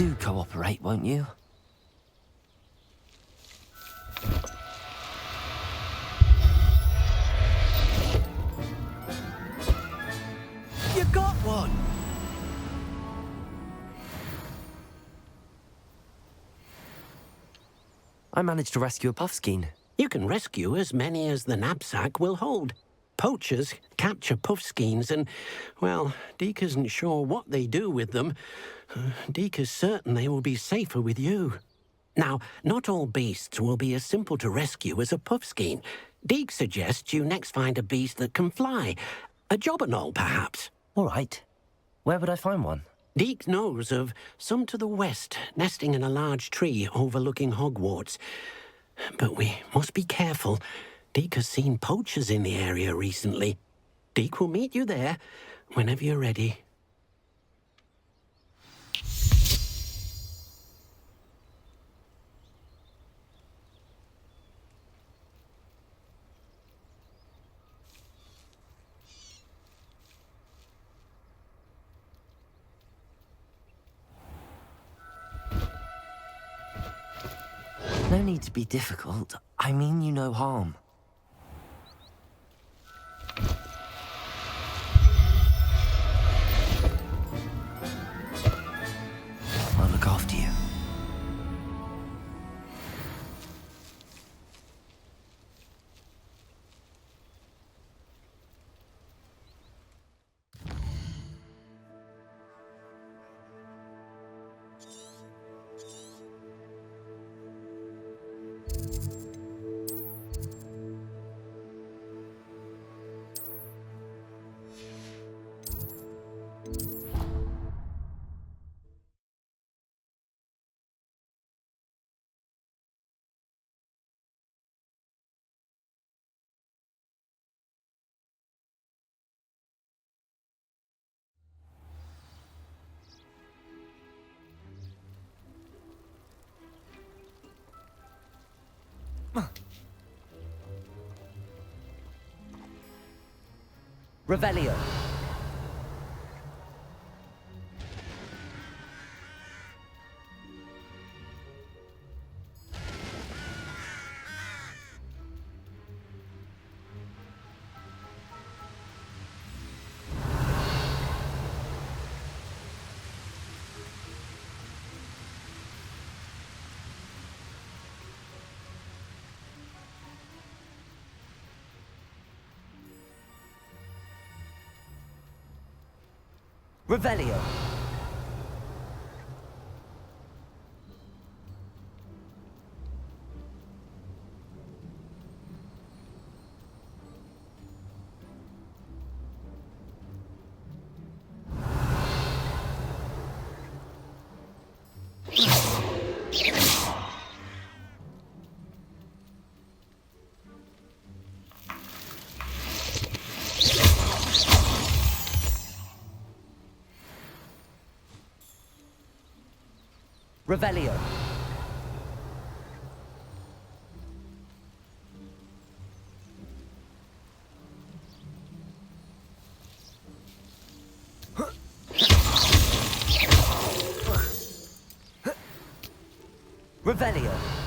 [SPEAKER 1] Do cooperate, won't you?
[SPEAKER 5] You got one!
[SPEAKER 1] I managed to rescue a puffskein.
[SPEAKER 5] You can rescue as many as the knapsack will hold. Poachers capture puffskeins and, well, Deke isn't sure what they do with them. Deke is certain they will be safer with you. Now, not all beasts will be as simple to rescue as a puffskein. Deke suggests you next find a beast that can fly. A jobberknoll, perhaps.
[SPEAKER 1] All right. Where would I find one?
[SPEAKER 5] Deke knows of some to the west, nesting in a large tree overlooking Hogwarts. But we must be careful. Deke has seen poachers in the area recently. Deke will meet you there whenever you're ready.
[SPEAKER 1] No need to be difficult. I mean you no harm. I'll look after you.
[SPEAKER 9] Revelio. Revelio. Revelio. Revelio.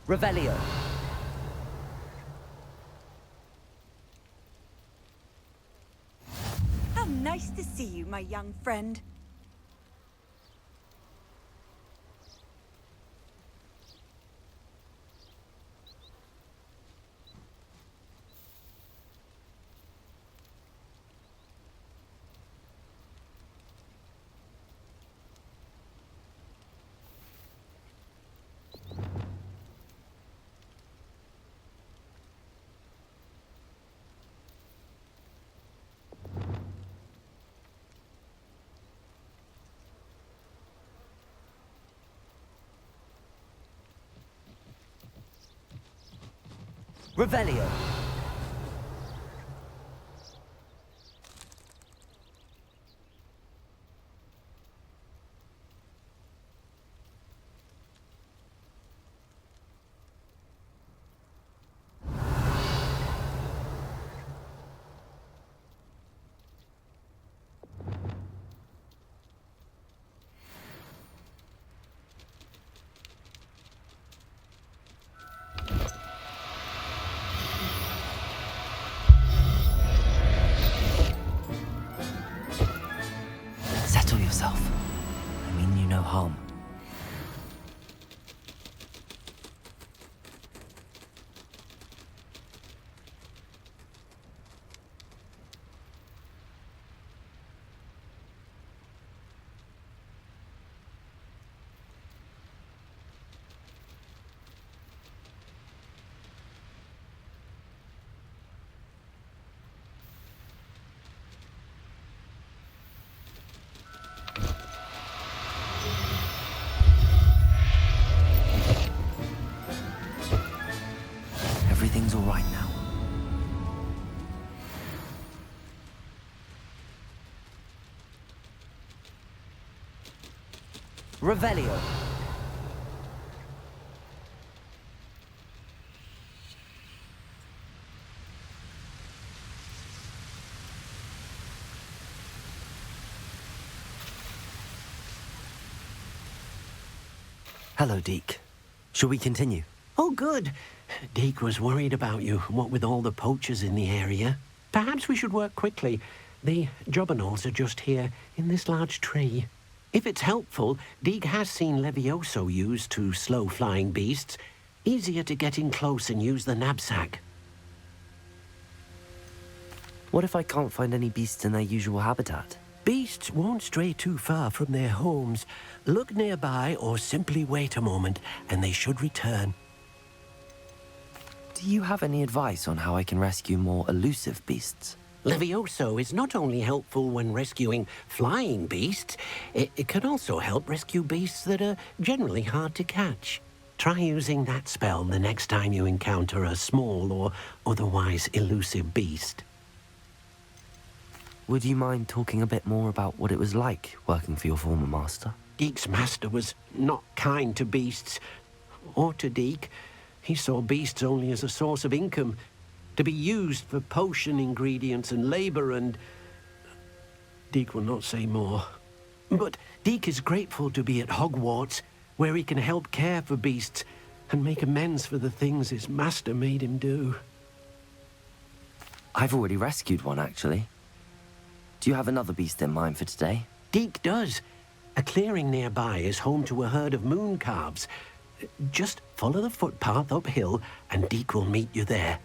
[SPEAKER 9] Revelio.
[SPEAKER 11] How nice to see you, my young friend.
[SPEAKER 9] Revelio.
[SPEAKER 1] Settle yourself. I mean you no harm. Everything's all right now.
[SPEAKER 9] Revelio.
[SPEAKER 1] Hello, Deke. Shall we continue?
[SPEAKER 5] Oh, good. Deke was worried about you, what with all the poachers in the area. Perhaps we should work quickly. The jobberknolls are just here, in this large tree. If it's helpful, Deke has seen Levioso used to slow flying beasts. Easier to get in close and use the knapsack.
[SPEAKER 1] What if I can't find any beasts in their usual habitat?
[SPEAKER 5] Beasts won't stray too far from their homes. Look nearby or simply wait a moment, and they should return.
[SPEAKER 1] Do you have any advice on how I can rescue more elusive beasts?
[SPEAKER 5] Levioso is not only helpful when rescuing flying beasts, it can also help rescue beasts that are generally hard to catch. Try using that spell the next time you encounter a small or otherwise elusive beast.
[SPEAKER 1] Would you mind talking a bit more about what it was like working for your former master?
[SPEAKER 5] Deke's master was not kind to beasts, or to Deke. He saw beasts only as a source of income, to be used for potion ingredients and labor, and Deke will not say more. But Deke is grateful to be at Hogwarts, where he can help care for beasts and make amends for the things his master made him do.
[SPEAKER 1] I've already rescued one, actually. Do you have another beast in mind for today?
[SPEAKER 5] Deke does. A clearing nearby is home to a herd of moon calves. Just follow the footpath uphill, and Deke will meet you there.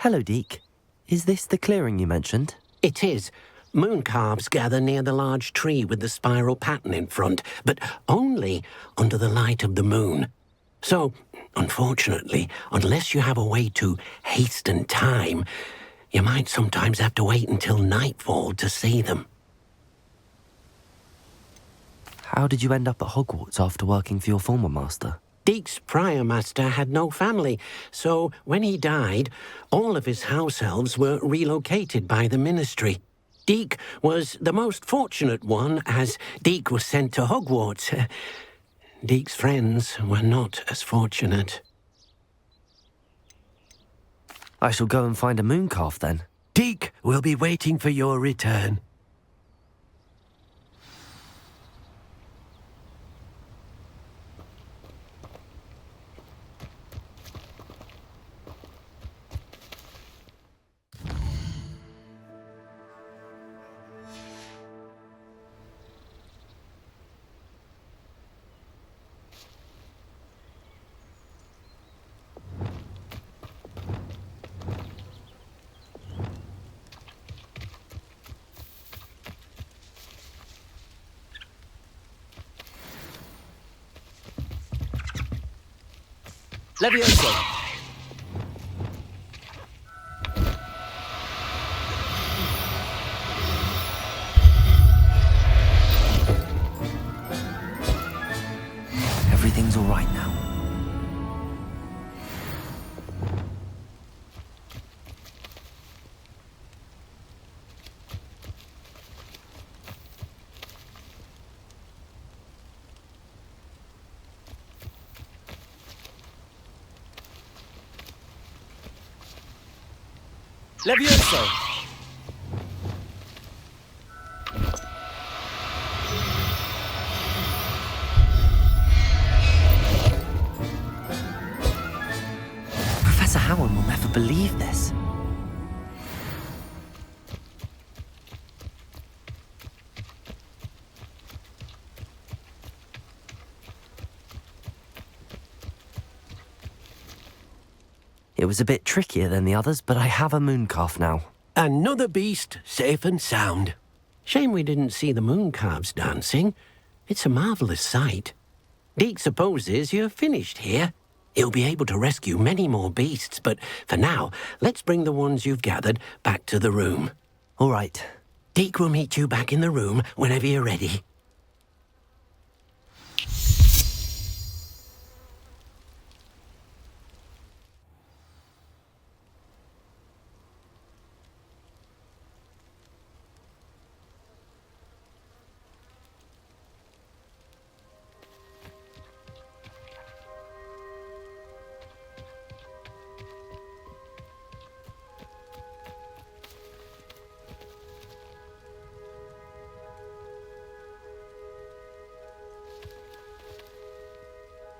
[SPEAKER 1] Hello, Deke. Is this the clearing you mentioned?
[SPEAKER 5] It is. Moon calves gather near the large tree with the spiral pattern in front, but only under the light of the moon. So, unfortunately, unless you have a way to hasten time, you might sometimes have to wait until nightfall to see them.
[SPEAKER 1] How did you end up at Hogwarts after working for your former master?
[SPEAKER 5] Deke's prior master had no family, so when he died, all of his house elves were relocated by the ministry. Deke was the most fortunate one, as Deke was sent to Hogwarts. Deke's friends were not as fortunate.
[SPEAKER 1] I shall go and find a moon calf then.
[SPEAKER 5] Deke will be waiting for your return.
[SPEAKER 9] Levioso!
[SPEAKER 1] Everything's all right now.
[SPEAKER 9] Levioso!
[SPEAKER 1] Professor Howard will never believe this. It was a bit trickier than the others, but I have a moon calf now.
[SPEAKER 5] Another beast, safe and sound. Shame we didn't see the moon calves dancing. It's a marvellous sight. Deke supposes you're finished here. He'll be able to rescue many more beasts, but for now, let's bring the ones you've gathered back to the room.
[SPEAKER 1] All right.
[SPEAKER 5] Deke will meet you back in the room whenever you're ready.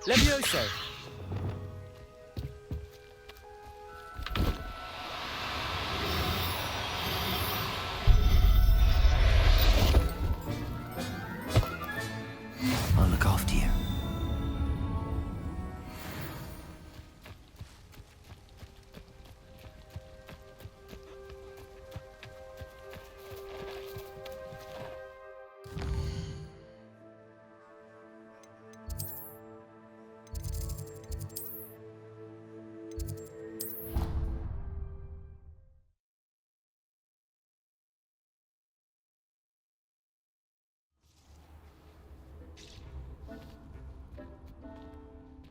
[SPEAKER 9] Levioso!
[SPEAKER 1] I'll look after you.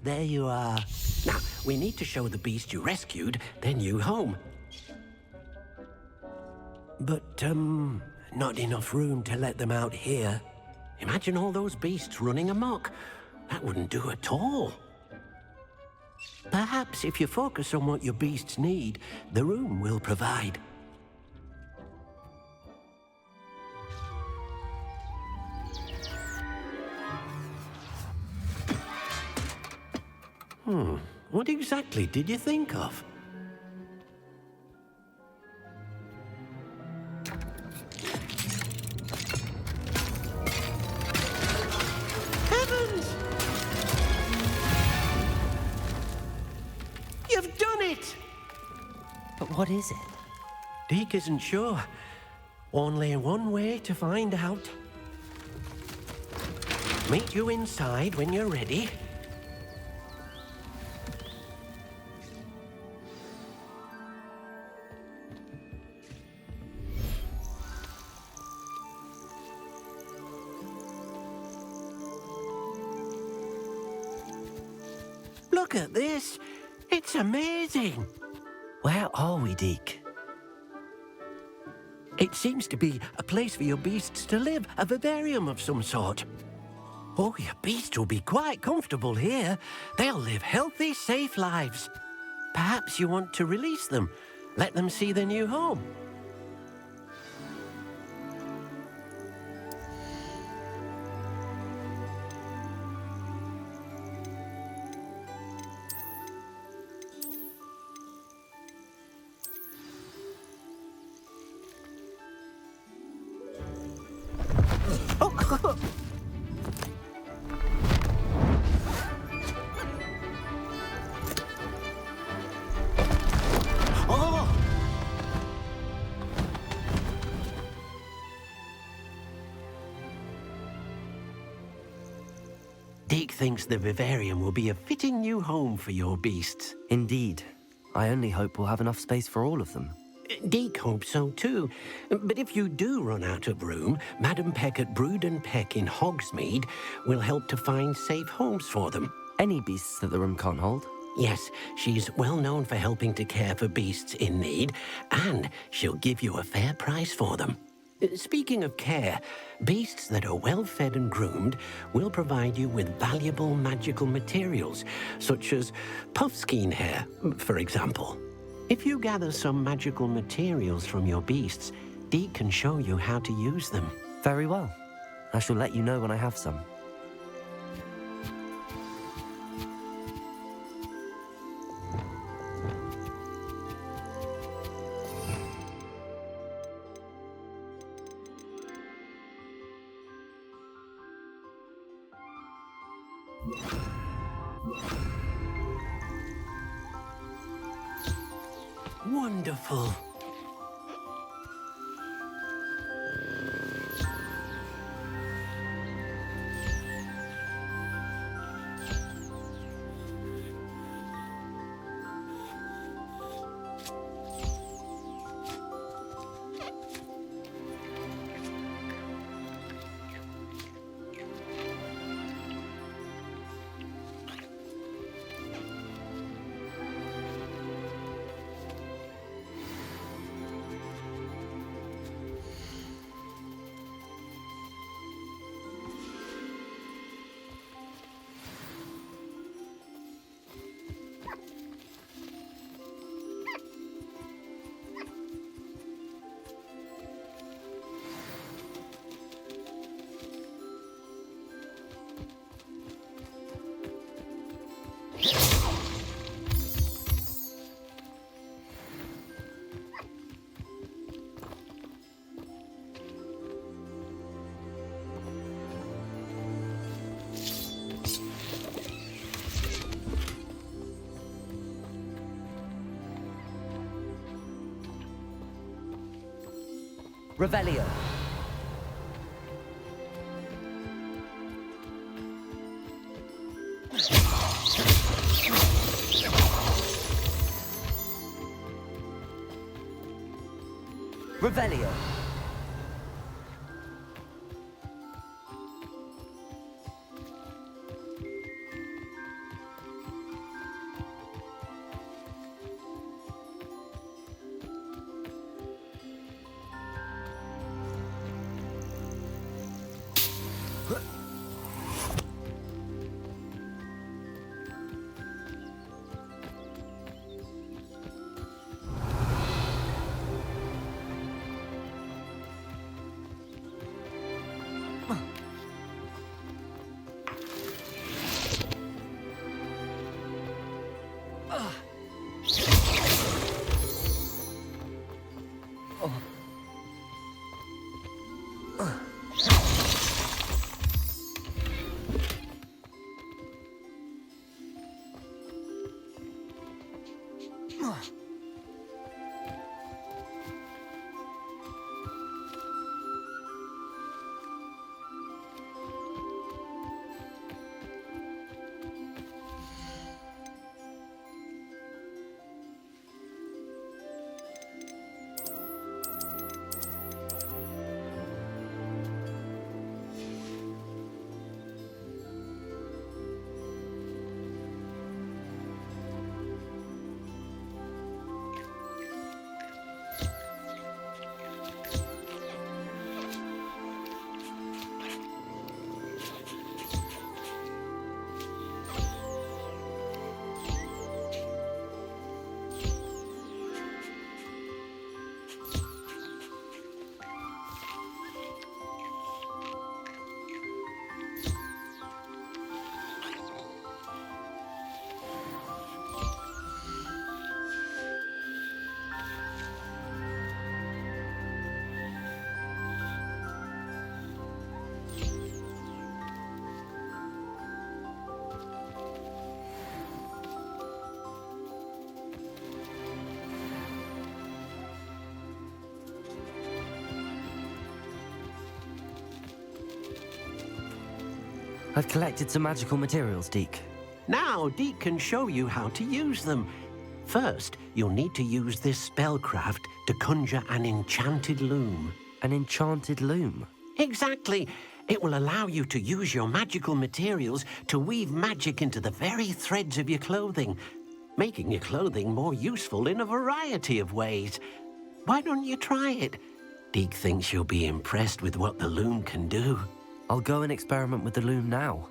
[SPEAKER 5] There you are. Now, we need to show the beast you rescued their new home. But, not enough room to let them out here. Imagine all those beasts running amok. That wouldn't do at all. Perhaps if you focus on what your beasts need, the room will provide. What exactly did you think of? Heavens! You've done it!
[SPEAKER 1] But what is it?
[SPEAKER 5] Deke isn't sure. Only one way to find out. Meet you inside when you're ready. Look at this. It's amazing.
[SPEAKER 1] Where are we, Deke?
[SPEAKER 5] It seems to be a place for your beasts to live, a vivarium of some sort. Oh, your beasts will be quite comfortable here. They'll live healthy, safe lives. Perhaps you want to release them, let them see their new home. Deek thinks the vivarium will be a fitting new home for your beasts.
[SPEAKER 1] Indeed. I only hope we'll have enough space for all of them.
[SPEAKER 5] Deek hopes so too. But if you do run out of room, Madam Peck at Brood and Peck in Hogsmeade will help to find safe homes for them.
[SPEAKER 1] Any beasts that the room can't hold?
[SPEAKER 5] Yes, she's well known for helping to care for beasts in need, and she'll give you a fair price for them. Speaking of care, beasts that are well fed and groomed will provide you with valuable magical materials, such as puffskein hair, for example. If you gather some magical materials from your beasts, Dee can show you how to use them.
[SPEAKER 1] Very well. I shall let you know when I have some.
[SPEAKER 5] Wonderful.
[SPEAKER 9] Revelio. Revelio.
[SPEAKER 1] I've collected some magical materials, Deke.
[SPEAKER 5] Now, Deke can show you how to use them. First, you'll need to use this spellcraft to conjure an enchanted loom.
[SPEAKER 1] An enchanted loom?
[SPEAKER 5] Exactly. It will allow you to use your magical materials to weave magic into the very threads of your clothing, making your clothing more useful in a variety of ways. Why don't you try it? Deke thinks you'll be impressed with what the loom can do.
[SPEAKER 1] I'll go and experiment with the loom now.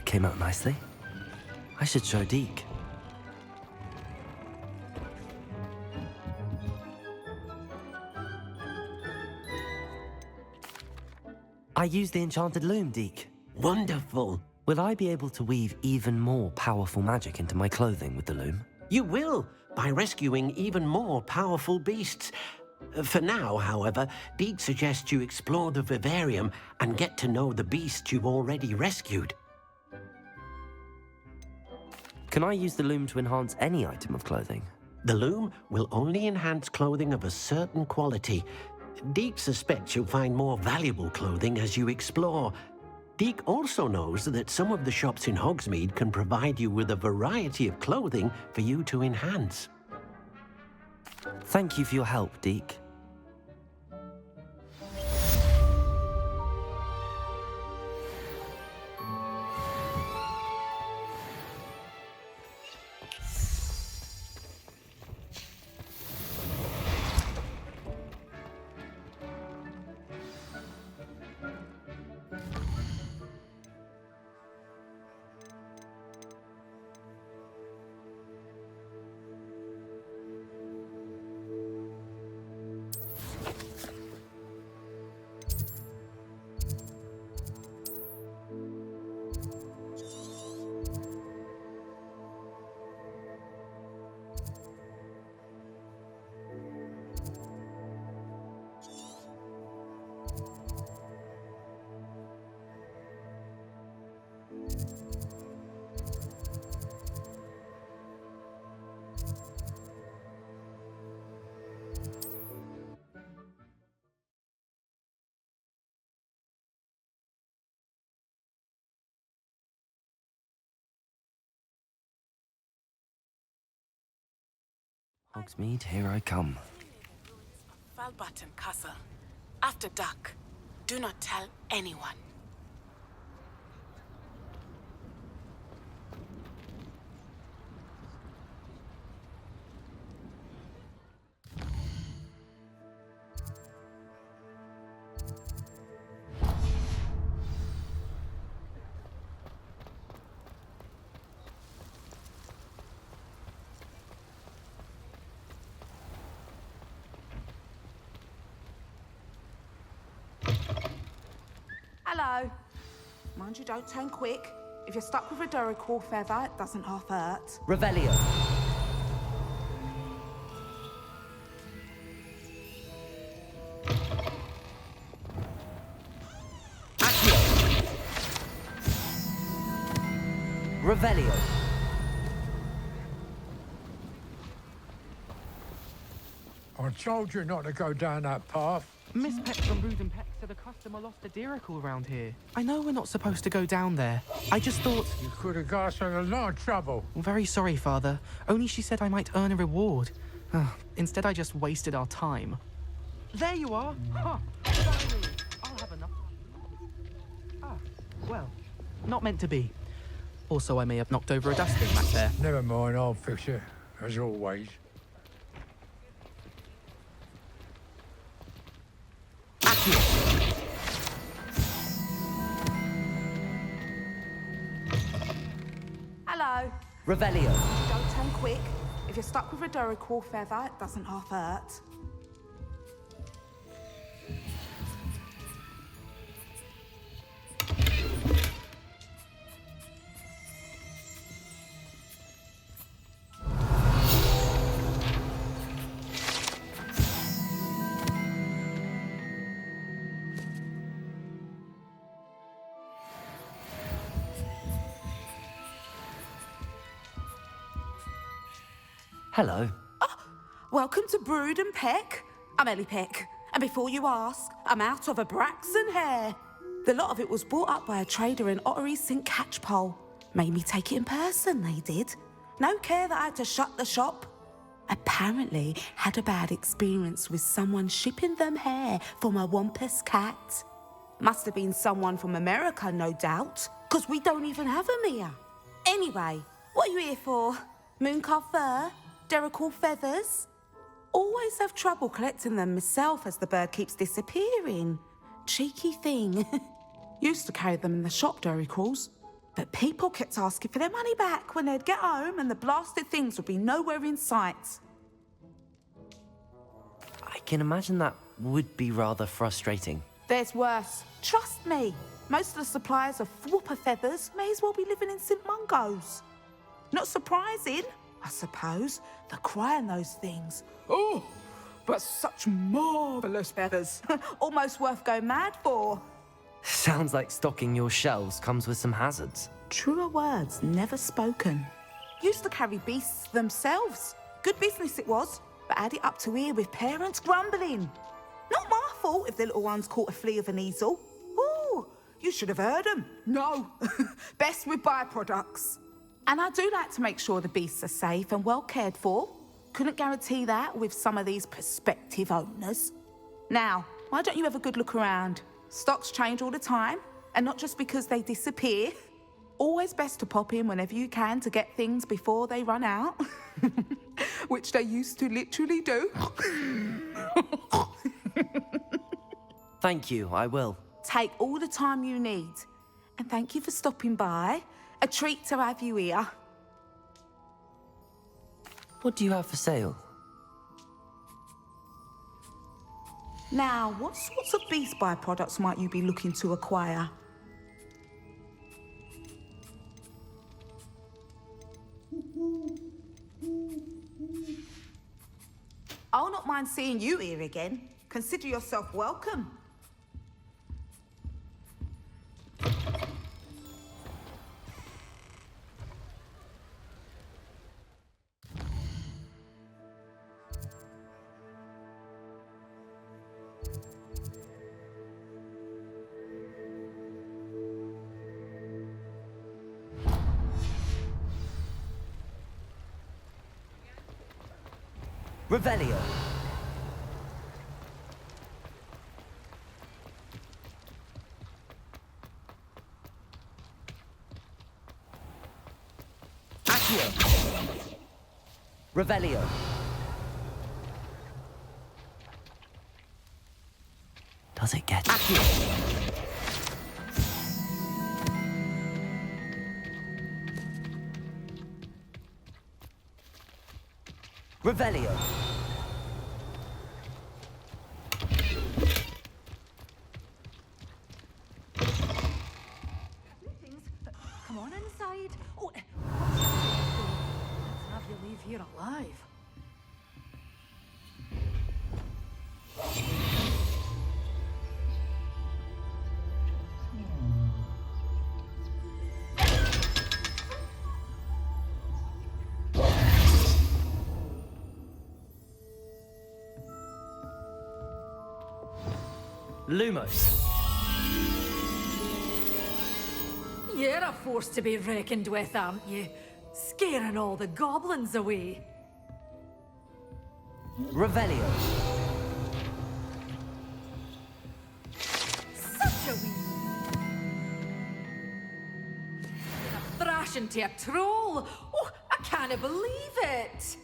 [SPEAKER 1] Came out nicely. I should show Deke. I used the enchanted loom, Deke.
[SPEAKER 5] Wonderful.
[SPEAKER 1] Will I be able to weave even more powerful magic into my clothing with the loom?
[SPEAKER 5] You will, by rescuing even more powerful beasts. For now, however, Deke suggests you explore the vivarium and get to know the beasts you've already rescued.
[SPEAKER 1] Can I use the loom to enhance any item of clothing?
[SPEAKER 5] The loom will only enhance clothing of a certain quality. Deke suspects you'll find more valuable clothing as you explore. Deke also knows that some of the shops in Hogsmeade can provide you with a variety of clothing for you to enhance.
[SPEAKER 1] Thank you for your help, Deke. Hogsmeade, here I come.
[SPEAKER 12] Falbutton Castle. After dark. Do not tell anyone.
[SPEAKER 13] Hello. Mind you, don't turn quick. If you're stuck with a Duracell feather, it doesn't half hurt.
[SPEAKER 9] Revelio. Accio. Revelio.
[SPEAKER 4] I told you not to go down that path.
[SPEAKER 14] Miss Peck from Brood and Peck said a customer lost a Diracle around here. I know we're not supposed to go down there. I just thought...
[SPEAKER 4] You could have got us in a lot of trouble.
[SPEAKER 14] I'm very sorry, Father. Only she said I might earn a reward. Instead, I just wasted our time. There you are! Huh. Finally. I'll have enough. Ah, well, not meant to be. Also, I may have knocked over a dustbin back there.
[SPEAKER 4] Never mind, I'll fix it, as always.
[SPEAKER 13] Hello.
[SPEAKER 9] Revelio.
[SPEAKER 13] Don't turn quick. If you're stuck with a Duracell feather, it doesn't half hurt.
[SPEAKER 1] Hello.
[SPEAKER 13] Welcome to Brood and Peck. I'm Ellie Peck. And before you ask, I'm out of a Braxton hair. The lot of it was bought up by a trader in Ottery St. Catchpole. Made me take it in person, they did. No care that I had to shut the shop. Apparently had a bad experience with someone shipping them hair from a Wampus cat. Must have been someone from America, no doubt, because we don't even have them here. Anyway, what are you here for? Mooncar fur? Duracell feathers? Always have trouble collecting them myself as the bird keeps disappearing. Cheeky thing. Used to carry them in the shop, Duracells. But people kept asking for their money back when they'd get home and the blasted things would be nowhere in sight.
[SPEAKER 1] I can imagine that would be rather frustrating.
[SPEAKER 13] There's worse. Trust me. Most of the suppliers of whooper feathers may as well be living in St. Mungo's. Not surprising, I suppose, the cry on those things. Oh, but such marvellous feathers. Almost worth going mad for.
[SPEAKER 1] Sounds like stocking your shelves comes with some hazards.
[SPEAKER 13] Truer words never spoken. Used to carry beasts themselves. Good business it was, but add it up to here with parents grumbling. Not my fault if the little ones caught a flea of an easel. Ooh, you should have heard them. No, best with byproducts. And I do like to make sure the beasts are safe and well cared for. Couldn't guarantee that with some of these prospective owners. Now, why don't you have a good look around? Stocks change all the time, and not just because they disappear. Always best to pop in whenever you can to get things before they run out. Which they used to literally do.
[SPEAKER 1] Thank you, I will.
[SPEAKER 13] Take all the time you need. And thank you for stopping by. A treat to have you here.
[SPEAKER 1] What do you have for sale?
[SPEAKER 13] Now, what sorts of beast byproducts might you be looking to acquire? I'll not mind seeing you here again. Consider yourself welcome.
[SPEAKER 1] Revelio. Accio. Revelio. Does it get Accio? Revelio.
[SPEAKER 11] Come on inside. Oh, let's have you leave here alive.
[SPEAKER 1] Lumos.
[SPEAKER 11] You're a force to be reckoned with, aren't you? Scaring all the goblins away.
[SPEAKER 1] Revelio.
[SPEAKER 11] Such a wee... A thrashing to a troll! Oh, I can't believe it!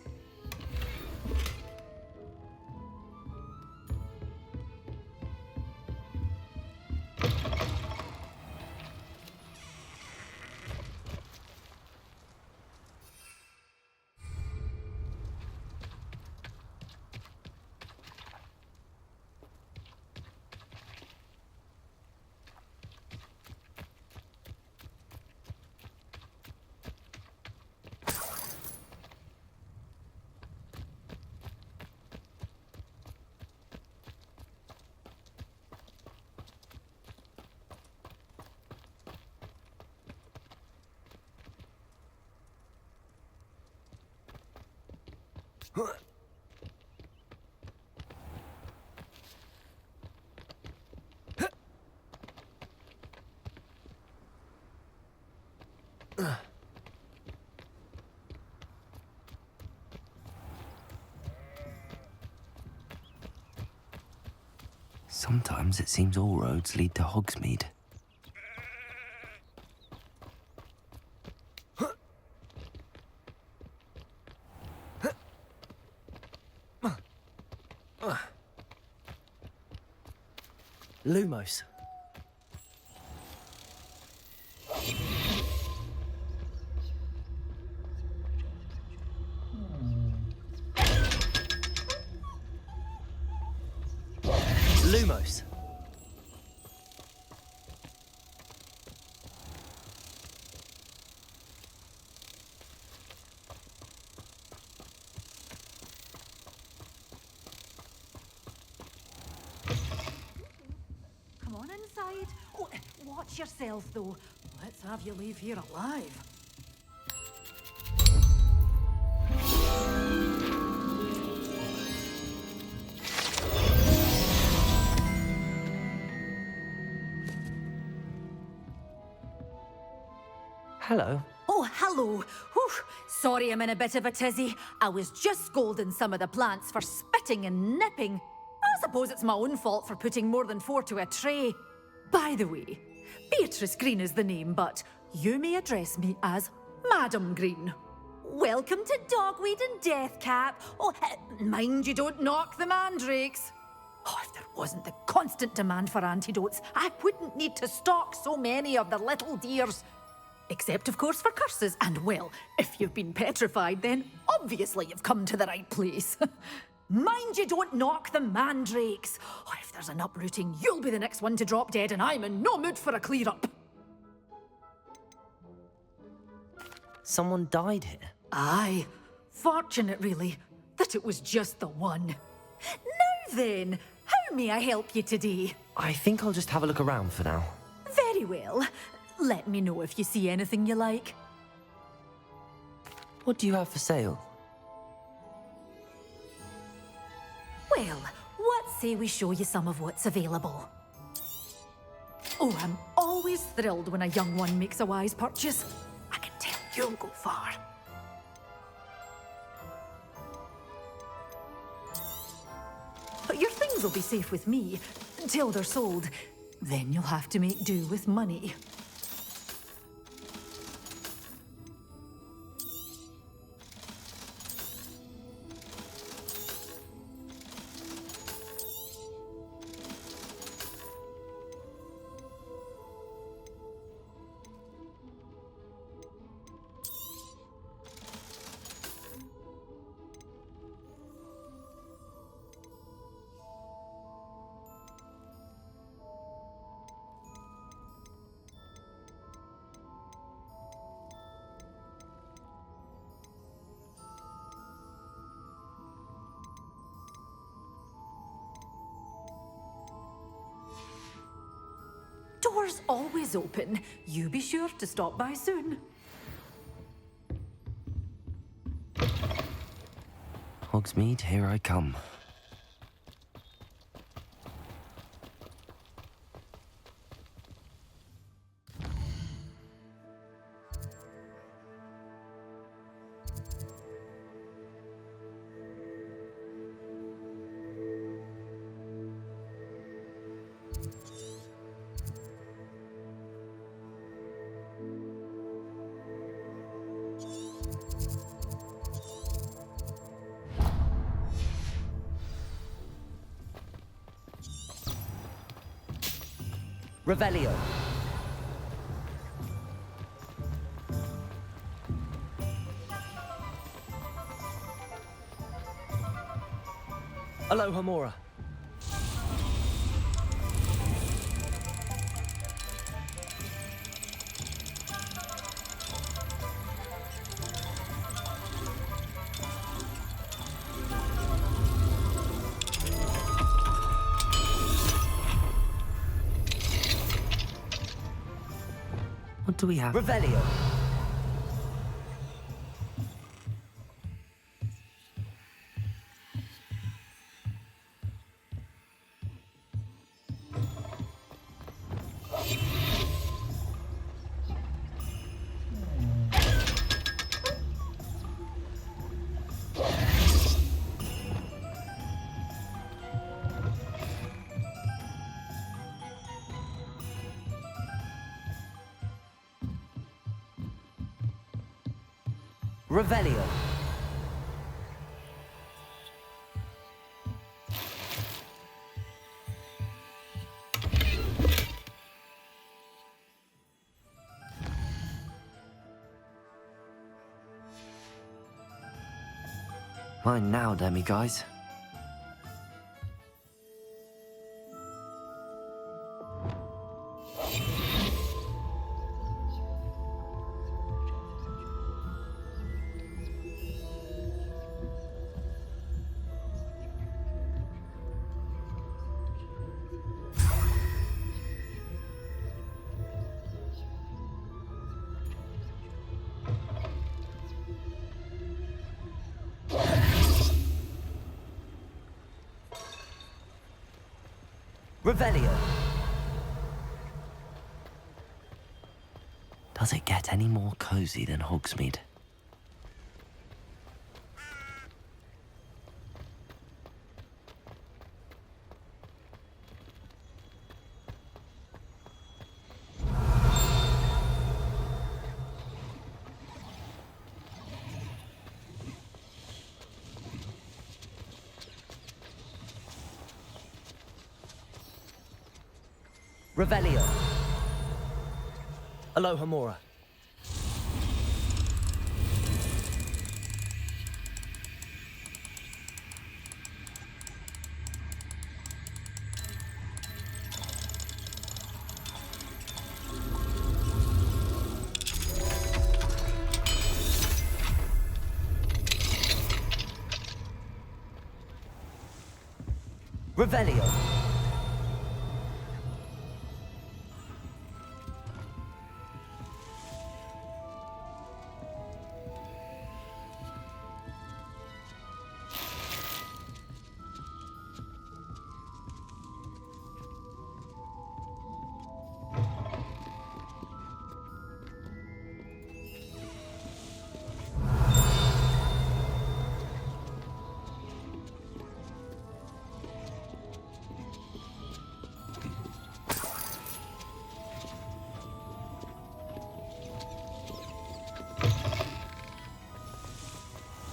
[SPEAKER 1] Sometimes it seems all roads lead to Hogsmeade. Lumos. Lumos.
[SPEAKER 11] Come on inside. Oh, watch yourself, though. Let's have you leave here alive.
[SPEAKER 1] Hello.
[SPEAKER 11] Oh, hello. Whew. Sorry I'm in a bit of a tizzy. I was just scolding some of the plants for spitting and nipping. I suppose it's my own fault for putting more than 4 to a tray. By the way, Beatrice Green is the name, but you may address me as Madam Green. Welcome to Dogweed and Deathcap. Oh, mind you don't knock the mandrakes. Oh, if there wasn't the constant demand for antidotes, I wouldn't need to stock so many of the little dears. Except, of course, for curses. And, well, if you've been petrified, then obviously you've come to the right place. Mind you don't knock the mandrakes. Oh, if there's an uprooting, you'll be the next one to drop dead, and I'm in no mood for a clear-up.
[SPEAKER 1] Someone died here.
[SPEAKER 11] Aye. Fortunate, really, that it was just the one. Now then, how may I help you today?
[SPEAKER 1] I think I'll just have a look around for now.
[SPEAKER 11] Very well. Let me know if you see anything you like.
[SPEAKER 1] What do you have for sale?
[SPEAKER 11] Well, what say we show you some of what's available? Oh, I'm always thrilled when a young one makes a wise purchase. I can tell you'll go far. But your things will be safe with me until they're sold. Then you'll have to make do with money. Doors always open. You be sure to stop by soon.
[SPEAKER 1] Hogsmeade, here I come.
[SPEAKER 9] Revelio. Aloha Mora.
[SPEAKER 1] What do we have?
[SPEAKER 9] Revelio. Revelio.
[SPEAKER 1] Mine now, Demi guys. Does it get any more cozy than Hogsmeade?
[SPEAKER 9] Revelio. Alohomora. Revelio.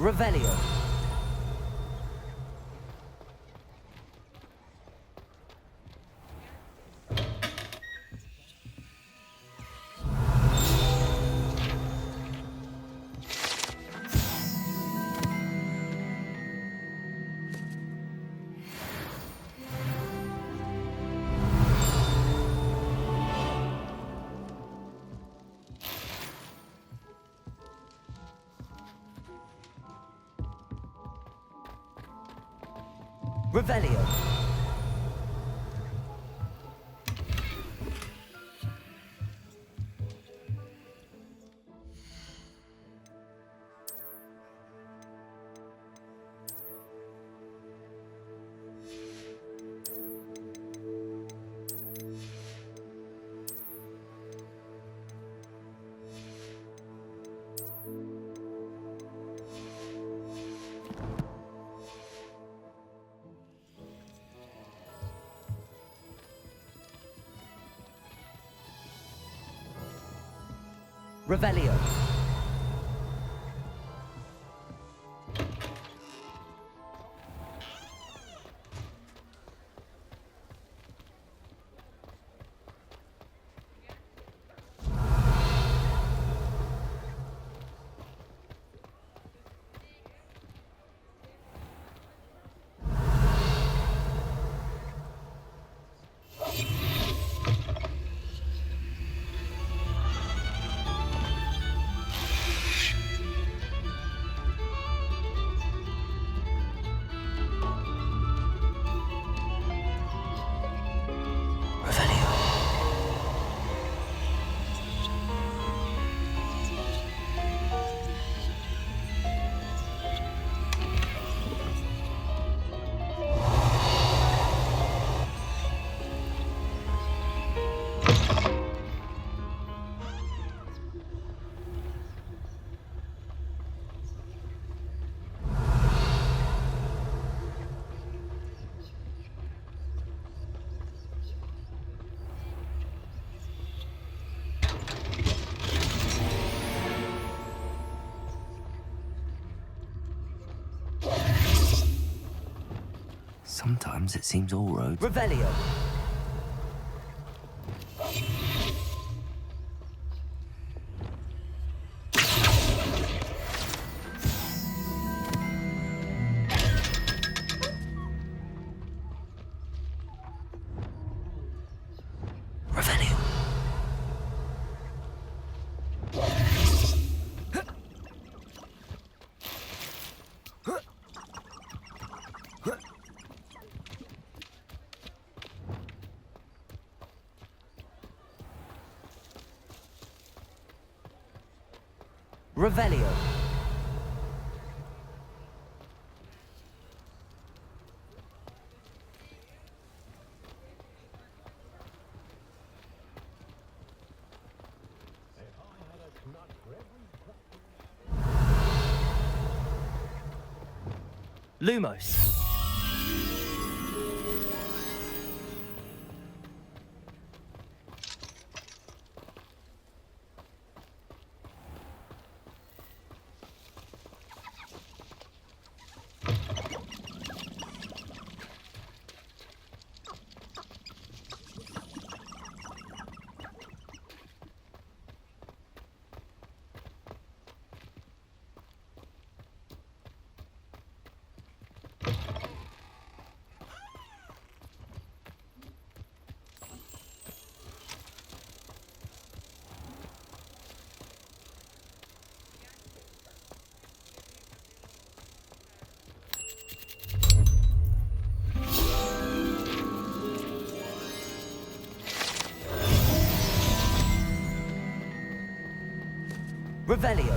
[SPEAKER 9] Revelio. Revelio. Revelio.
[SPEAKER 1] Sometimes it seems all roads.
[SPEAKER 9] Revelio.
[SPEAKER 1] Revelio.
[SPEAKER 9] Revelio.
[SPEAKER 1] Lumos. Revelio.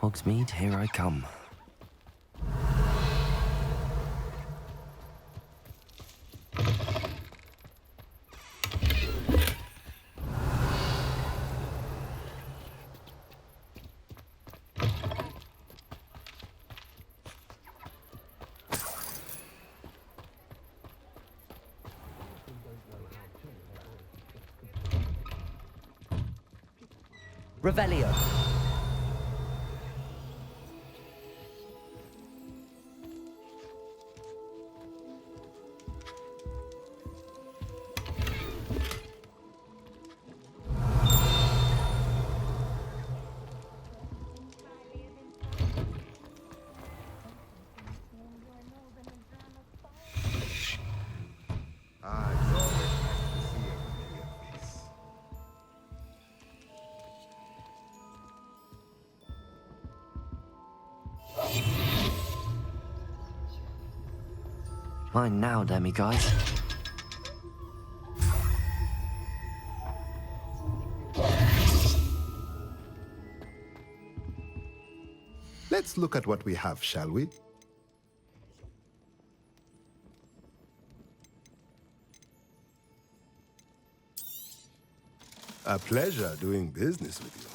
[SPEAKER 1] Hogsmeade, here I come. Revelio.
[SPEAKER 4] It's always nice to see a familiar face.
[SPEAKER 1] Mine now, demiguise.
[SPEAKER 15] Let's look at what we have, shall we? A pleasure doing business with you.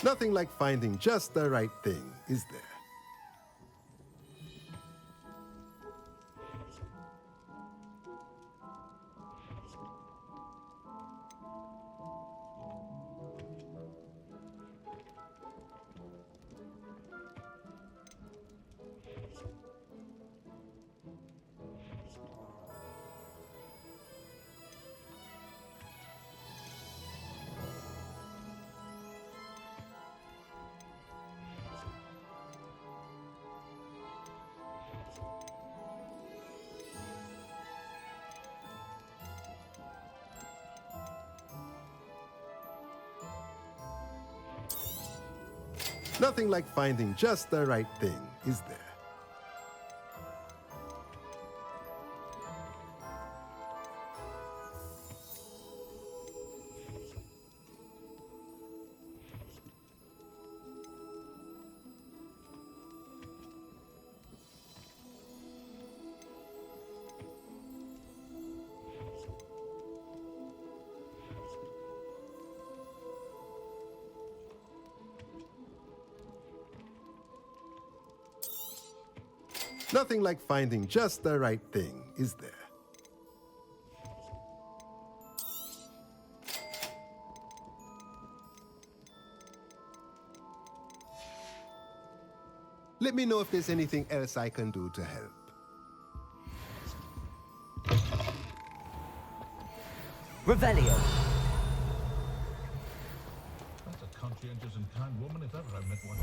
[SPEAKER 15] Nothing like finding just the right thing, is there? Nothing like finding just the right thing, is there? Nothing like finding just the right thing, is there? Let me know if there's anything else I can do to help.
[SPEAKER 9] Revelio.
[SPEAKER 4] That's a conscientious and kind woman if ever I've met one.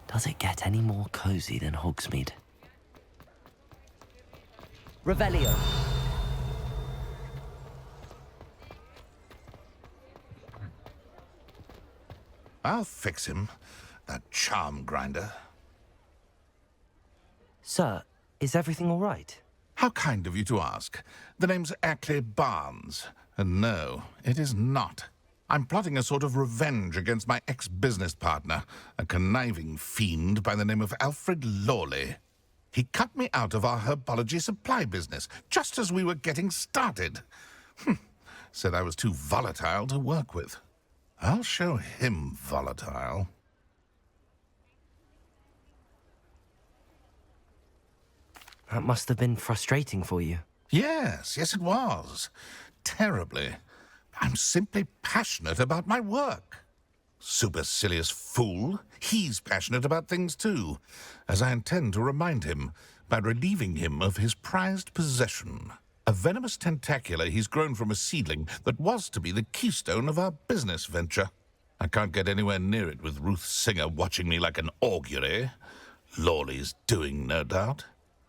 [SPEAKER 1] Does it get any more cozy than Hogsmeade?
[SPEAKER 9] Revelio.
[SPEAKER 4] I'll fix him, that charm grinder.
[SPEAKER 1] Sir, is everything all right?
[SPEAKER 4] How kind of you to ask. The name's Ackley Barnes, and no, it is not. I'm plotting a sort of revenge against my ex-business partner, a conniving fiend by the name of Alfred Lawley. He cut me out of our herbology supply business, just as we were getting started. Said I was too volatile to work with. I'll show him volatile.
[SPEAKER 1] That must have been frustrating for you.
[SPEAKER 4] Yes, it was. Terribly. I'm simply passionate about my work. Supercilious fool. He's passionate about things too, as I intend to remind him by relieving him of his prized possession. A venomous tentacula he's grown from a seedling that was to be the keystone of our business venture. I can't get anywhere near it with Ruth Singer watching me like an augury. Lawley's doing, no doubt.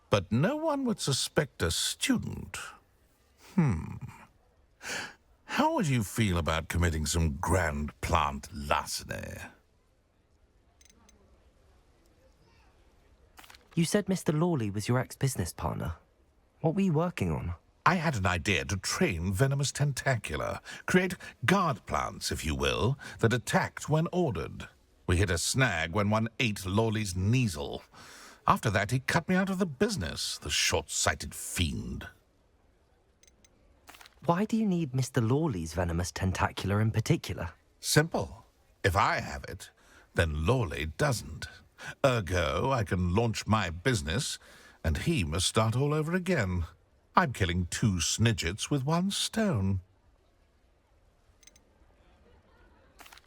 [SPEAKER 4] But no one would suspect a student. How would you feel about committing some grand plant larceny?
[SPEAKER 1] You said Mr. Lawley was your ex-business partner. What were you working on?
[SPEAKER 4] I had an idea to train venomous tentacula, create guard plants, if you will, that attacked when ordered. We hit a snag when one ate Lawley's Kneasel. After that, he cut me out of the business, the short-sighted fiend.
[SPEAKER 1] Why do you need Mr. Lawley's venomous tentacula in particular?
[SPEAKER 4] Simple. If I have it, then Lawley doesn't. Ergo, I can launch my business, and he must start all over again. I'm killing 2 snidgets with 1 stone.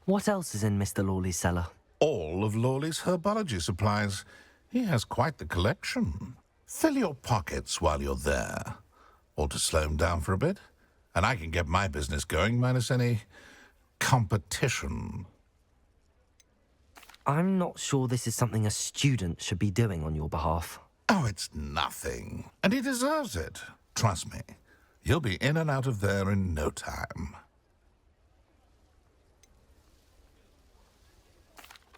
[SPEAKER 1] What else is in Mr. Lawley's cellar?
[SPEAKER 4] All of Lawley's herbology supplies. He has quite the collection. Fill your pockets while you're there. Or to slow him down for a bit. And I can get my business going minus any competition.
[SPEAKER 1] I'm not sure this is something a student should be doing on your behalf.
[SPEAKER 4] Oh, it's nothing. And he deserves it. Trust me. You'll be in and out of there in no time.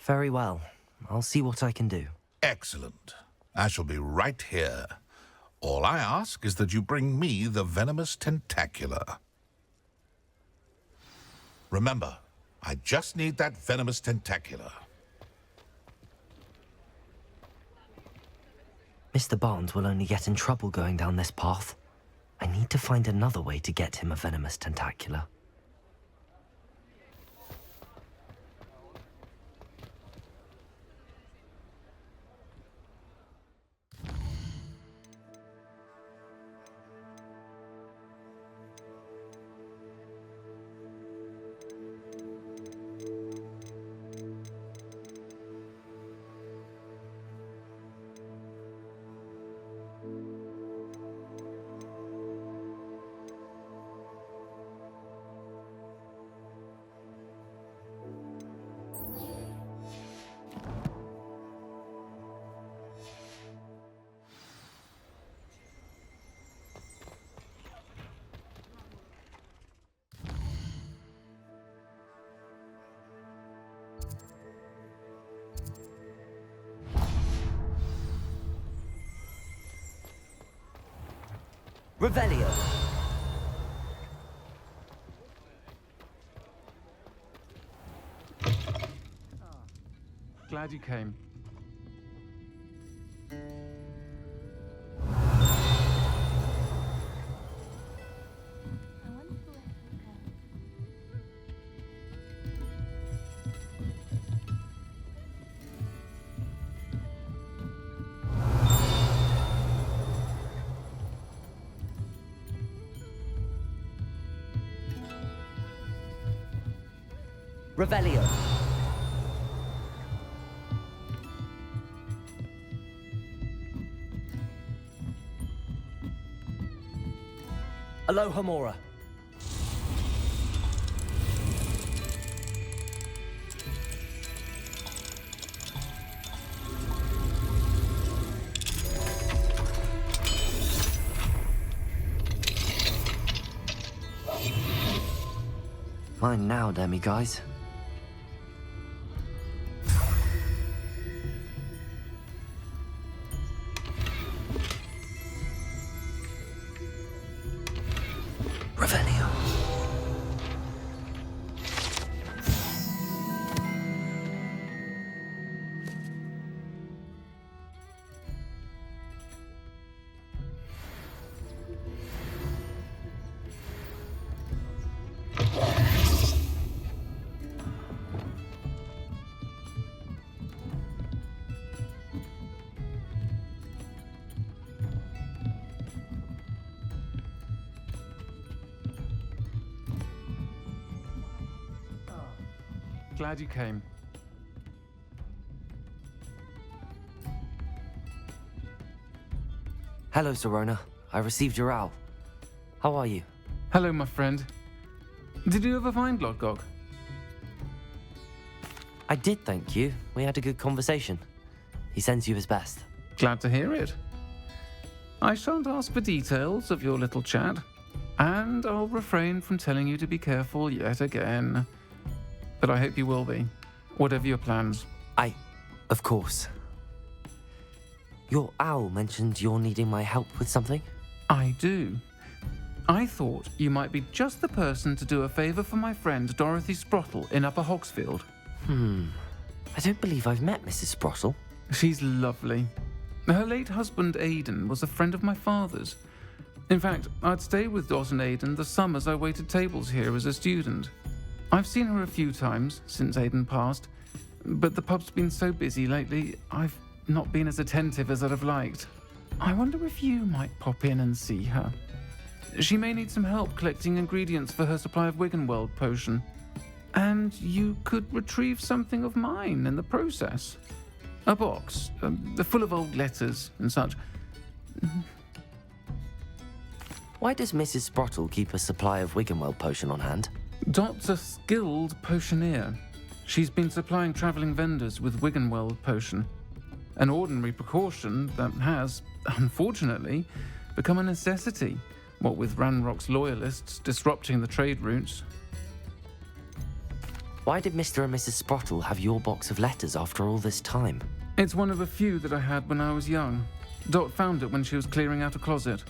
[SPEAKER 1] Very well. I'll see what I can do.
[SPEAKER 4] Excellent. I shall be right here. All I ask is that you bring me the venomous tentacula. Remember, I just need that venomous tentacula.
[SPEAKER 1] Mr. Barnes will only get in trouble going down this path. I need to find another way to get him a venomous tentacula.
[SPEAKER 9] Revelio.
[SPEAKER 16] Glad you came.
[SPEAKER 9] Revelio. Aloha Mora.
[SPEAKER 1] Mine now, demi guys. Revelio.
[SPEAKER 16] Glad you came.
[SPEAKER 1] Hello, Serona. I received your owl. How are you?
[SPEAKER 16] Hello, my friend. Did you ever find Lodgok?
[SPEAKER 1] I did, thank you. We had a good conversation. He sends you his best.
[SPEAKER 16] Glad to hear it. I shan't ask for details of your little chat, and I'll refrain from telling you to be careful yet again. But I hope you will be, whatever your plans.
[SPEAKER 1] Of course. Your owl mentioned you're needing my help with something?
[SPEAKER 16] I do. I thought you might be just the person to do a favour for my friend Dorothy Sprottle in Upper Hogsfield.
[SPEAKER 1] I don't believe I've met Mrs. Sprottle.
[SPEAKER 16] She's lovely. Her late husband Aidan was a friend of my father's. In fact, I'd stay with Dot and Aidan the summers I waited tables here as a student. I've seen her a few times since Aidan passed, but the pub's been so busy lately, I've not been as attentive as I'd have liked. I wonder if you might pop in and see her. She may need some help collecting ingredients for her supply of Wiggenweld potion. And you could retrieve something of mine in the process. A box, full of old letters and such.
[SPEAKER 1] Why does Mrs. Sprottle keep a supply of Wiggenweld potion on hand?
[SPEAKER 16] Dot's a skilled potioneer. She's been supplying travelling vendors with Wiggenweld potion. An ordinary precaution that has, unfortunately, become a necessity, what with Ranrock's loyalists disrupting the trade routes.
[SPEAKER 1] Why did Mr. and Mrs. Sprottle have your box of letters after all this time?
[SPEAKER 16] It's one of a few that I had when I was young. Dot found it when she was clearing out a closet.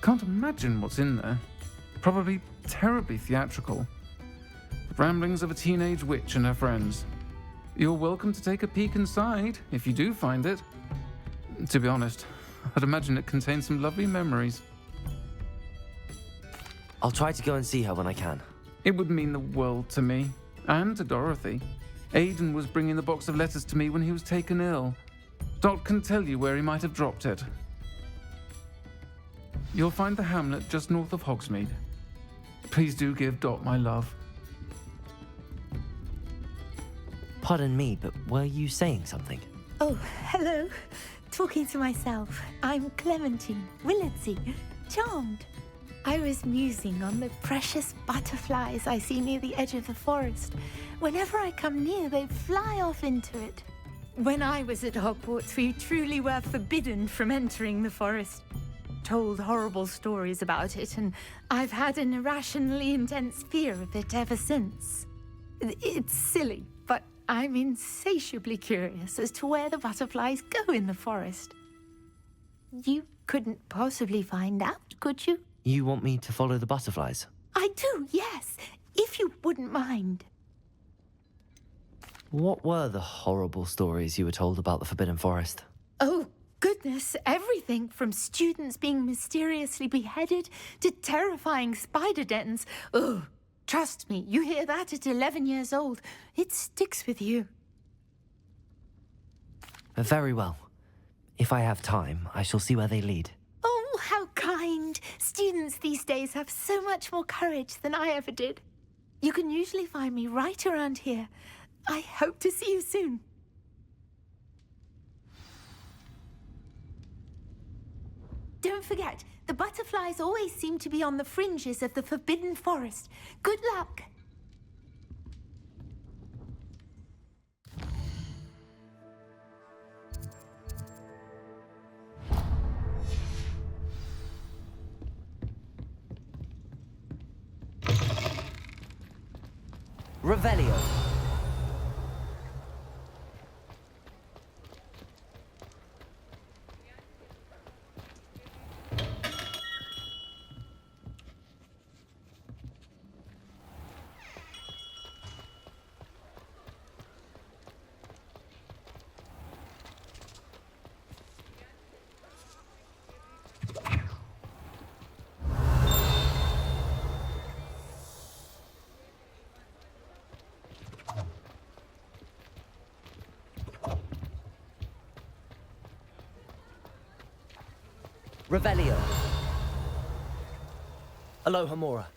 [SPEAKER 16] Can't imagine what's in there. Probably terribly theatrical. The ramblings of a teenage witch and her friends. You're welcome to take a peek inside, if you do find it. To be honest, I'd imagine it contains some lovely memories.
[SPEAKER 1] I'll try to go and see her when I can.
[SPEAKER 16] It would mean the world to me, and to Dorothy. Aidan was bringing the box of letters to me when he was taken ill. Dot can tell you where he might have dropped it. You'll find the hamlet just north of Hogsmeade. Please do give Dot my love.
[SPEAKER 1] Pardon me, but were you saying something?
[SPEAKER 17] Oh, hello. Talking to myself. I'm Clementine Willardsey. Charmed. I was musing on the precious butterflies I see near the edge of the forest. Whenever I come near, they fly off into it. When I was at Hogwarts, we truly were forbidden from entering the forest. Told horrible stories about it, and I've had an irrationally intense fear of it ever since. It's silly, but I'm insatiably curious as to where the butterflies go in the forest. You couldn't possibly find out, could you?
[SPEAKER 1] You want me to follow the butterflies?
[SPEAKER 17] I do, yes, if you wouldn't mind.
[SPEAKER 1] What were the horrible stories you were told about the Forbidden Forest?
[SPEAKER 17] Oh, goodness, everything from students being mysteriously beheaded to terrifying spider dens. Ugh. Trust me, you hear that at 11 years old, it sticks with you.
[SPEAKER 1] Very well. If I have time, I shall see where they lead.
[SPEAKER 17] Oh, how kind. Students these days have so much more courage than I ever did. You can usually find me right around here. I hope to see you soon. Don't forget, the butterflies always seem to be on the fringes of the Forbidden Forest. Good luck.
[SPEAKER 9] Revelio. Revelio. Aloha Mora.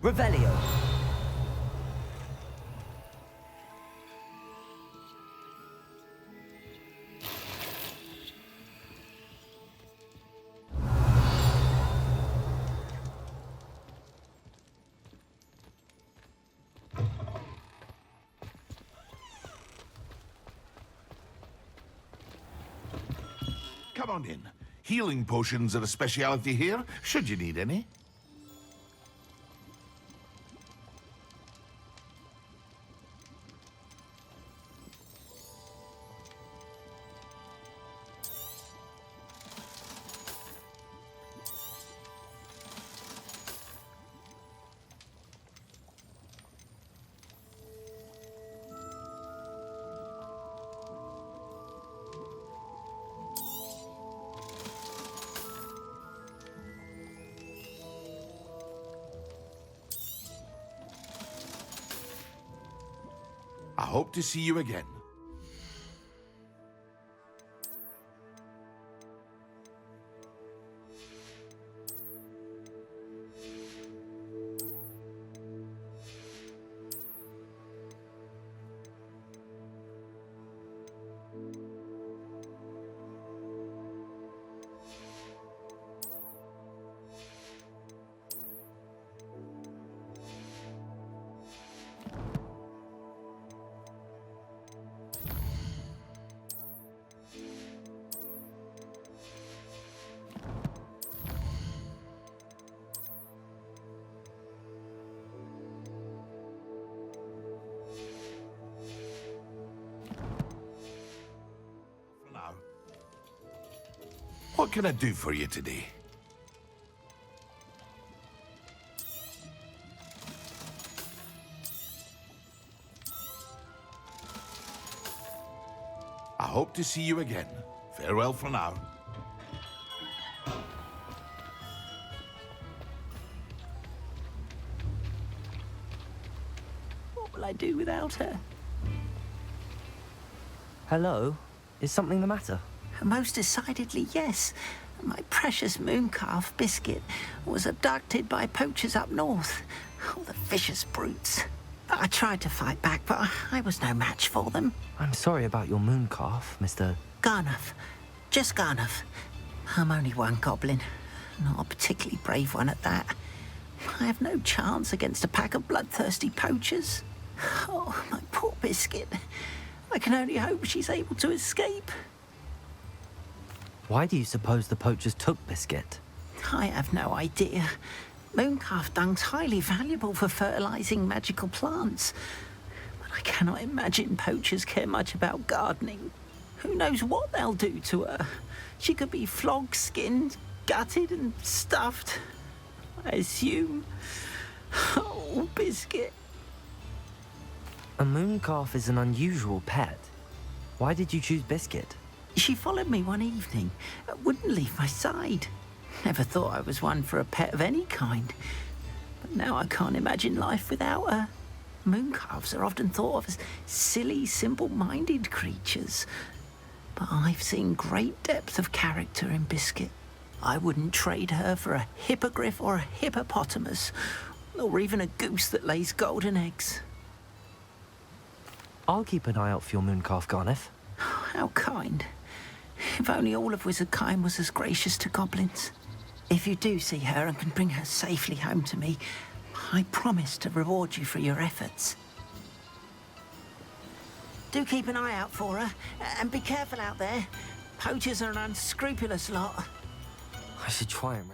[SPEAKER 9] Revelio.
[SPEAKER 4] Come on in. Healing potions are a speciality here, should you need any. I hope to see you again. What can I do for you today? I hope to see you again. Farewell for now.
[SPEAKER 2] What will I do without her?
[SPEAKER 1] Hello? Is something the matter?
[SPEAKER 2] Most decidedly, yes. My precious mooncalf Biscuit was abducted by poachers up north. Oh, the vicious brutes. I tried to fight back, but I was no match for them.
[SPEAKER 1] I'm sorry about your mooncalf, Mr.
[SPEAKER 2] Garnuff. Just Garnuff. I'm only one goblin. Not a particularly brave one at that. I have no chance against a pack of bloodthirsty poachers. Oh, my poor Biscuit. I can only hope she's able to escape.
[SPEAKER 1] Why do you suppose the poachers took Biscuit?
[SPEAKER 2] I have no idea. Mooncalf dung's highly valuable for fertilizing magical plants. But I cannot imagine poachers care much about gardening. Who knows what they'll do to her? She could be flogged, skinned, gutted and stuffed. I assume. Oh, Biscuit.
[SPEAKER 1] A mooncalf is an unusual pet. Why did you choose Biscuit?
[SPEAKER 2] She followed me one evening, wouldn't leave my side. Never thought I was one for a pet of any kind. But now I can't imagine life without her. Mooncalves are often thought of as silly, simple-minded creatures. But I've seen great depth of character in Biscuit. I wouldn't trade her for a hippogriff or a hippopotamus, or even a goose that lays golden eggs.
[SPEAKER 1] I'll keep an eye out for your mooncalf, Garneth.
[SPEAKER 2] How kind. If only all of Wizardkind was as gracious to goblins. If you do see her and can bring her safely home to me, I promise to reward you for your efforts. Do keep an eye out for her, and be careful out there. Poachers are an unscrupulous lot.
[SPEAKER 1] I should try and...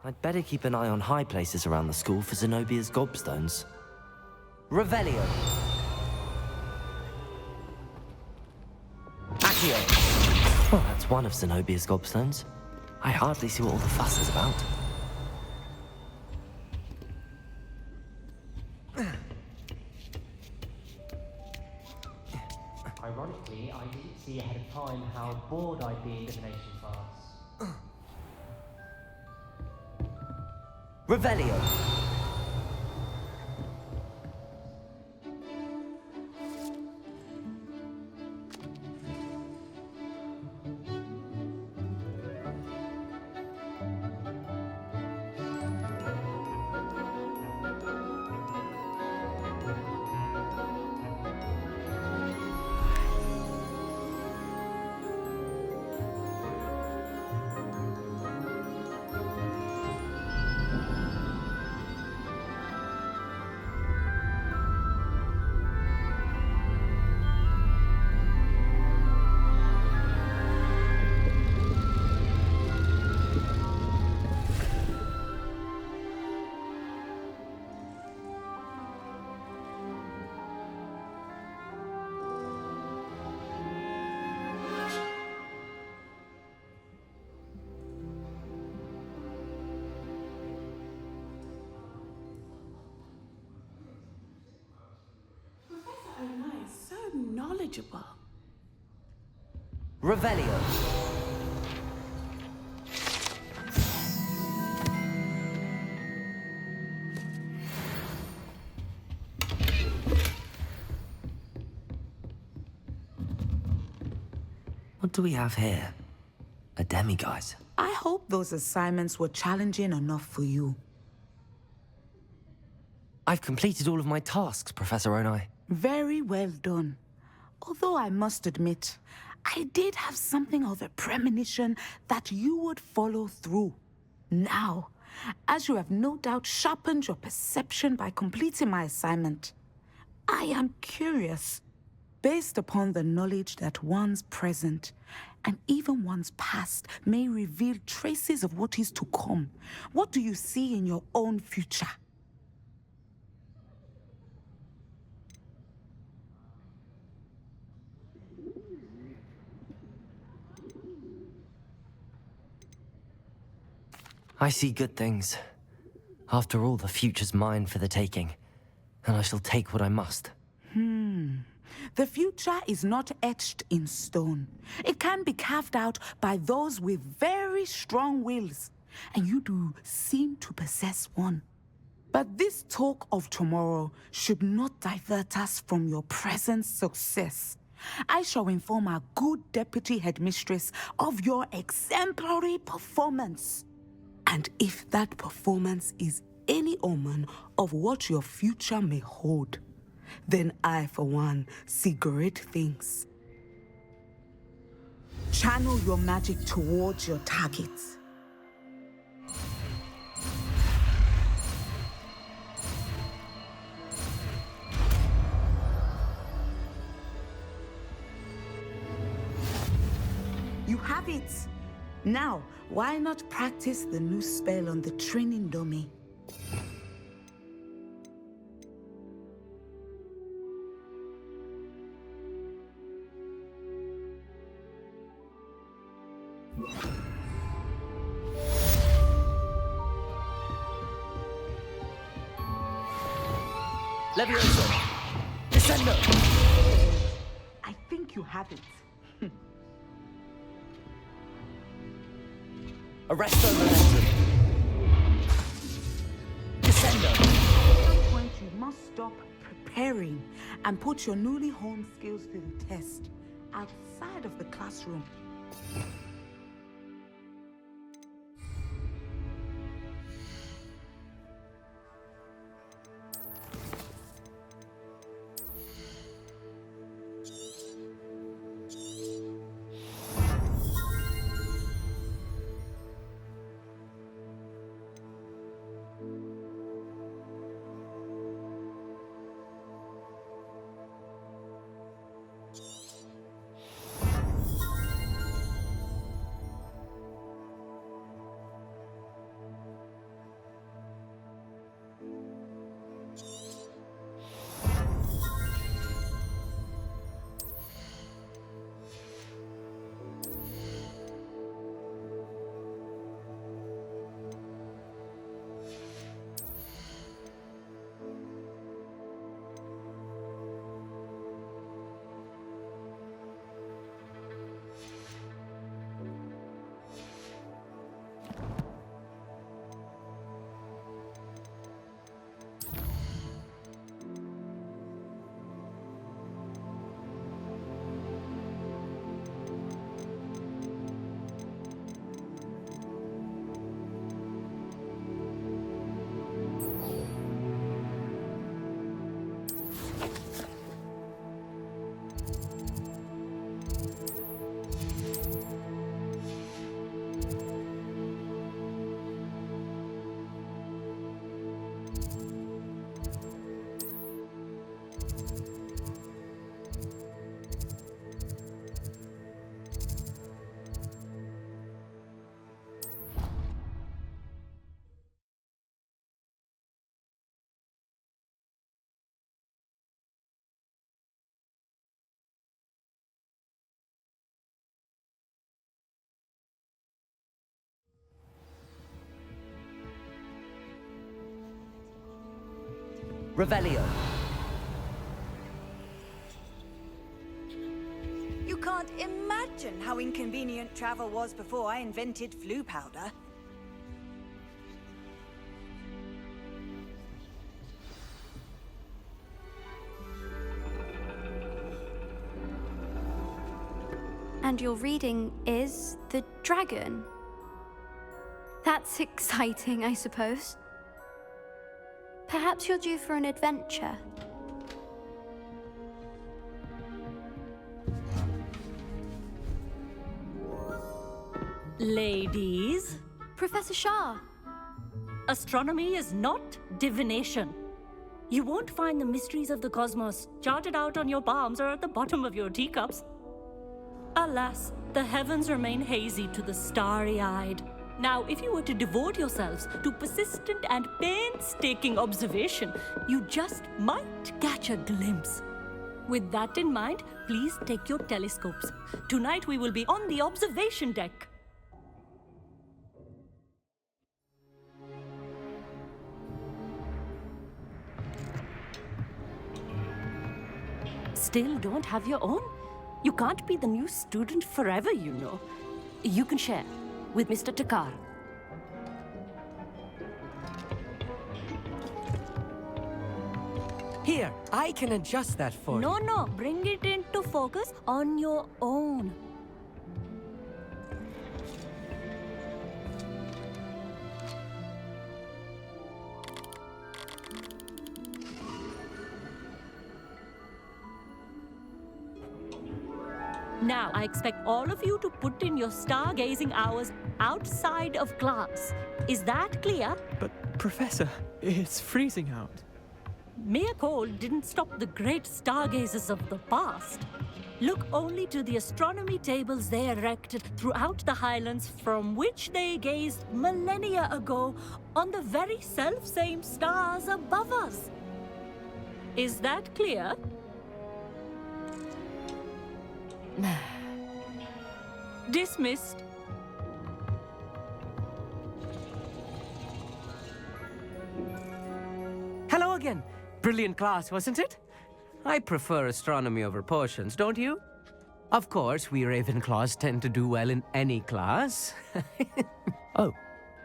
[SPEAKER 1] I'd better keep an eye on high places around the school for Zenobia's gobstones.
[SPEAKER 9] Revelio. Accio.
[SPEAKER 1] Well, that's one of Zenobia's gobstones. I hardly see what all the fuss is about.
[SPEAKER 18] Ironically, I didn't see ahead of time how bored I'd be in divination class.
[SPEAKER 9] Revelio.
[SPEAKER 13] Knowledgeable.
[SPEAKER 9] Revelio.
[SPEAKER 1] What do we have here? A demiguise.
[SPEAKER 13] I hope those assignments were challenging enough for you.
[SPEAKER 1] I've completed all of my tasks, Professor Onai.
[SPEAKER 13] Very well done. Although I must admit, I did have something of a premonition that you would follow through. Now, as you have no doubt sharpened your perception by completing my assignment, I am curious, based upon the knowledge that one's present and even one's past may reveal traces of what is to come. What do you see in your own future?
[SPEAKER 1] I see good things. After all, the future's mine for the taking, and I shall take what I must.
[SPEAKER 13] The future is not etched in stone. It can be carved out by those with very strong wills, and you do seem to possess one. But this talk of tomorrow should not divert us from your present success. I shall inform our good deputy headmistress of your exemplary performance. And if that performance is any omen of what your future may hold, then I, for one, see great things. Channel your magic towards your targets. You have it! Now, why not practice the new spell on the training dummy?
[SPEAKER 9] Levioso! Descendo!
[SPEAKER 13] I think you have it.
[SPEAKER 9] Arresto momentum! Descendo!
[SPEAKER 13] At some point, you must stop preparing and put your newly honed skills to the test outside of the classroom.
[SPEAKER 9] Revelio.
[SPEAKER 11] You can't imagine how inconvenient travel was before I invented flu powder.
[SPEAKER 19] And your reading is the dragon. That's exciting, I suppose. Perhaps you're due for an adventure.
[SPEAKER 20] Ladies,
[SPEAKER 19] Professor Shah.
[SPEAKER 20] astronomy is not divination. You won't find the mysteries of the cosmos charted out on your palms or at the bottom of your teacups. Alas, the heavens remain hazy to the starry-eyed. Now, if you were to devote yourselves to persistent and painstaking observation, you just might catch a glimpse. With that in mind, please take your telescopes. Tonight we will be on the observation deck. still don't have your own? You can't be the new student forever, you know. You can share with Mr. Takar.
[SPEAKER 9] Here, I can adjust that for you.
[SPEAKER 20] No, bring it into focus on your own. Now, I expect all of you to put in your stargazing hours outside of class. Is that clear?
[SPEAKER 14] But, Professor, it's freezing out.
[SPEAKER 20] Mere cold didn't stop the great stargazers of the past. Look only to the astronomy tables they erected throughout the highlands from which they gazed millennia ago on the very self-same stars above us. Is that clear? Dismissed.
[SPEAKER 9] Hello again. Brilliant class, wasn't it? I prefer astronomy over potions, don't you? Of course, we Ravenclaws tend to do well in any class.
[SPEAKER 1] Oh,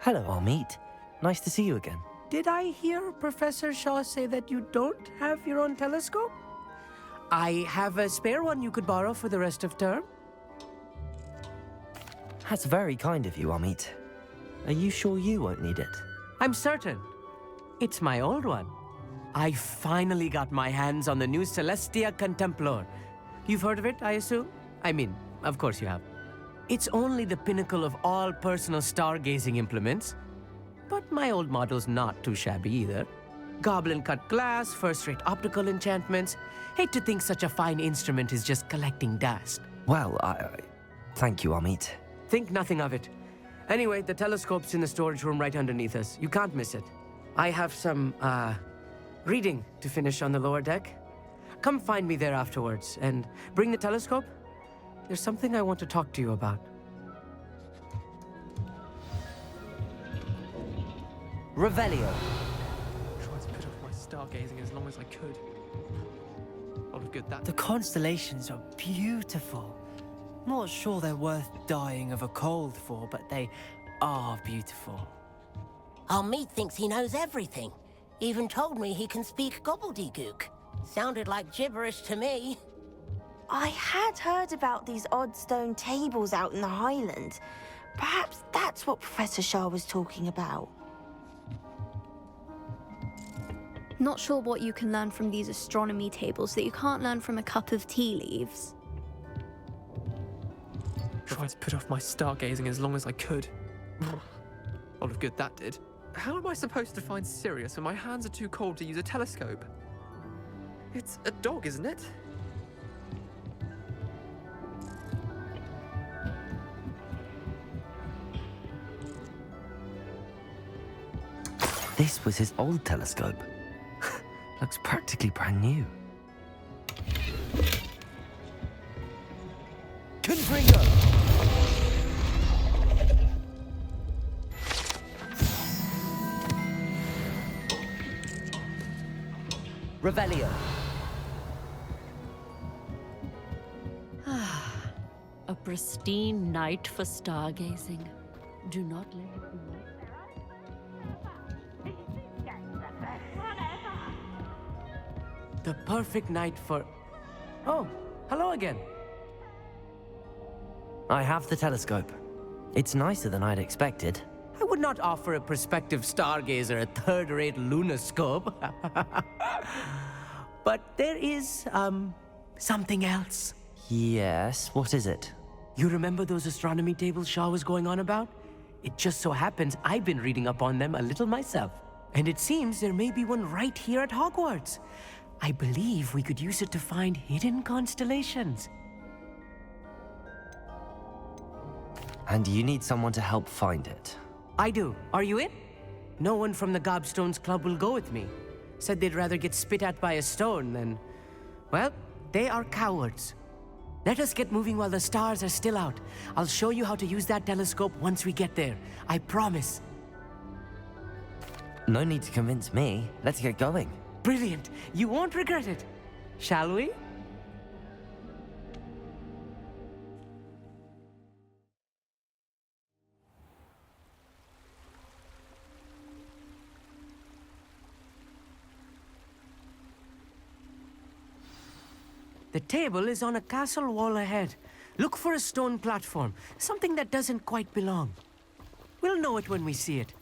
[SPEAKER 1] hello, Amit. Nice to see you again.
[SPEAKER 9] Did I hear Professor Shaw say that you don't have your own telescope? I have a spare one you could borrow for the rest of term.
[SPEAKER 1] That's very kind of you, Amit. Are you sure you won't need it?
[SPEAKER 9] I'm certain. It's my old one. I finally got my hands on the new Celestia Contemplor. You've heard of it, I assume? I mean, of course you have. It's only the pinnacle of all personal stargazing implements. But my old model's not too shabby either. Goblin-cut glass, first-rate optical enchantments. Hate to think such a fine instrument is just collecting dust.
[SPEAKER 1] Well, thank you, Amit.
[SPEAKER 9] Think nothing of it. Anyway, the telescope's in the storage room right underneath us. You can't miss it. I have some, reading to finish on the lower deck. Come find me there afterwards, and bring the telescope. There's something I want to talk to you about.
[SPEAKER 1] Revelio.
[SPEAKER 14] Tried to put off my stargazing as long as I could. Lot of good that.
[SPEAKER 21] The constellations are beautiful. Not sure they're worth dying of a cold for, but they are beautiful.
[SPEAKER 22] Amit thinks he knows everything. Even told me he can speak gobbledygook. Sounded like gibberish to me.
[SPEAKER 10] I had heard about these odd stone tables out in the Highlands. Perhaps that's what Professor Shah was talking about.
[SPEAKER 19] Not sure what you can learn from these astronomy tables that you can't learn from a cup of tea leaves.
[SPEAKER 14] Tried to put off my stargazing as long as I could. Lot of good that did. How am I supposed to find Sirius when my hands are too cold to use a telescope? It's a dog, isn't it?
[SPEAKER 1] This was his old telescope. Looks practically brand new.
[SPEAKER 9] Confringo! Revelio.
[SPEAKER 20] A pristine night for stargazing. Do not let it be.
[SPEAKER 9] The perfect night for... Oh, hello again.
[SPEAKER 1] I have the telescope. It's nicer than I'd expected.
[SPEAKER 9] I would not offer a prospective stargazer a third-rate lunoscope. But there is, something else.
[SPEAKER 1] Yes, what is it?
[SPEAKER 9] You remember those astronomy tables Shaw was going on about? It just so happens I've been reading up on them a little myself. And it seems there may be one right here at Hogwarts. I believe we could use it to find hidden constellations.
[SPEAKER 1] And you need someone to help find it.
[SPEAKER 9] I do. Are you in? No one from the Gobstones Club will go with me. Said they'd rather get spit at by a stone than... Well, they are cowards. Let us get moving while the stars are still out. I'll show you how to use that telescope once we get there. I promise.
[SPEAKER 1] No need to convince me. Let's get going.
[SPEAKER 9] Brilliant. You won't regret it. Shall we? The table is on a castle wall ahead. Look for a stone platform, something that doesn't quite belong. We'll know it when we see it.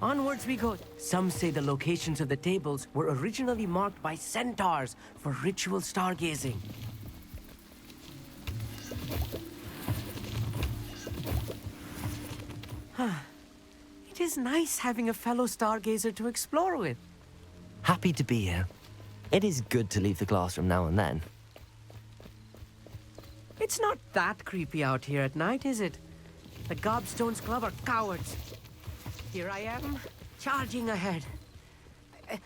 [SPEAKER 9] Onwards we go. Some say the locations of the tables were originally marked by centaurs for ritual stargazing. It is nice having a fellow stargazer to explore with.
[SPEAKER 1] Happy to be here. It is good to leave the classroom now and then.
[SPEAKER 9] It's not that creepy out here at night, is it? The Gobstones Club are cowards. Here I am, charging ahead.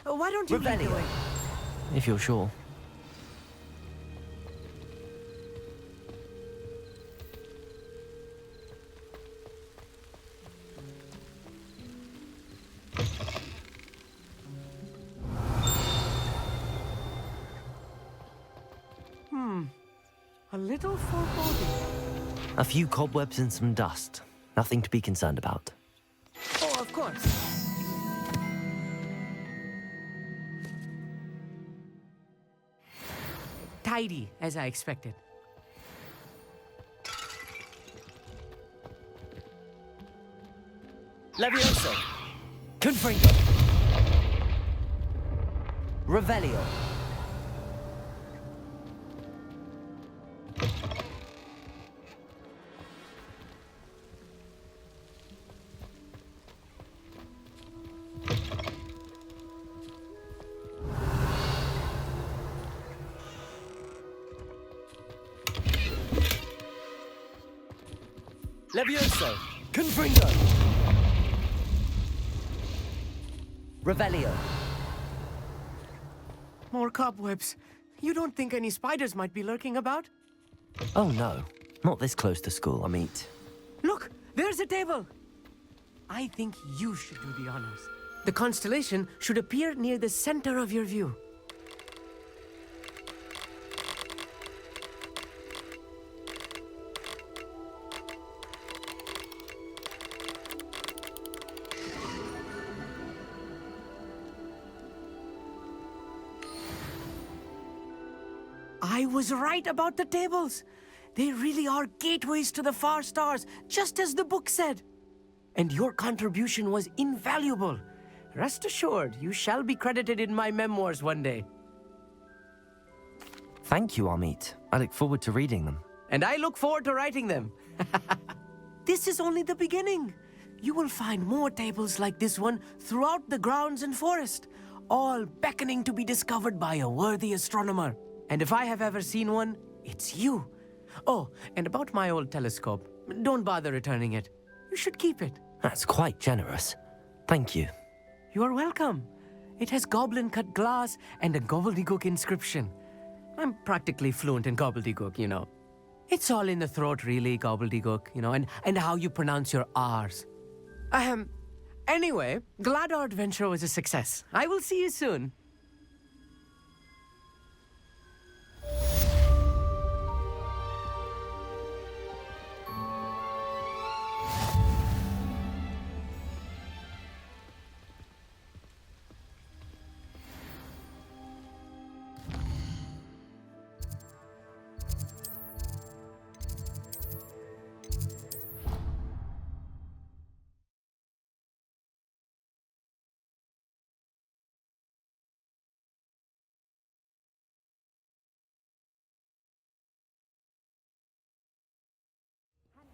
[SPEAKER 9] Why don't you lead the way?
[SPEAKER 1] If you're sure.
[SPEAKER 9] A little foreboding.
[SPEAKER 1] A few cobwebs and some dust. Nothing to be concerned about.
[SPEAKER 9] Oh, of course. Tidy, as I expected.
[SPEAKER 1] Levioso! Confringo! Revelio! Levioso! Confringo! Revelio!
[SPEAKER 9] More cobwebs. You don't think any spiders might be lurking about?
[SPEAKER 1] Oh no, not this close to school, Amit.
[SPEAKER 9] Look, there's a table. I think you should do the honors. The constellation should appear near the center of your view. I was right about the tables. They really are gateways to the far stars, just as the book said. And your contribution was invaluable. Rest assured, you shall be credited in my memoirs one day.
[SPEAKER 1] Thank you, Amit. I look forward to reading them.
[SPEAKER 9] And I look forward to writing them. This is only the beginning. You will find more tables like this one throughout the grounds and forest, all beckoning to be discovered by a worthy astronomer. And if I have ever seen one, it's you. Oh, and about my old telescope, don't bother returning it. You should keep it.
[SPEAKER 1] That's quite generous. Thank you.
[SPEAKER 9] You are welcome. It has goblin-cut glass and a gobbledygook inscription. I'm practically fluent in gobbledygook, you know. It's all in the throat, really, gobbledygook, you know, and how you pronounce your R's. Anyway, glad our adventure was a success. I will see you soon.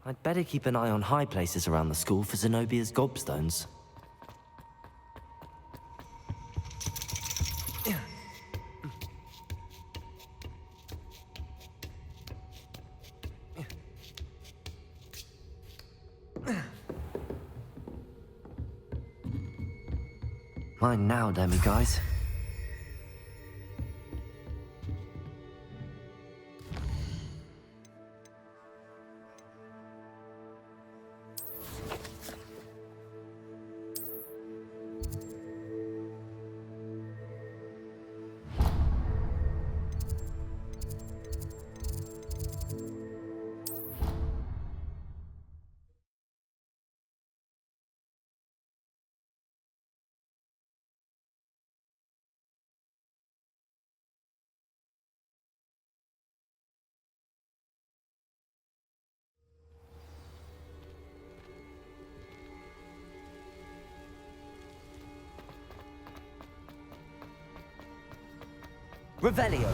[SPEAKER 1] I'd better keep an eye on high places around the school for Zenobia's gobstones. Mine now, demi-guys. Revelio.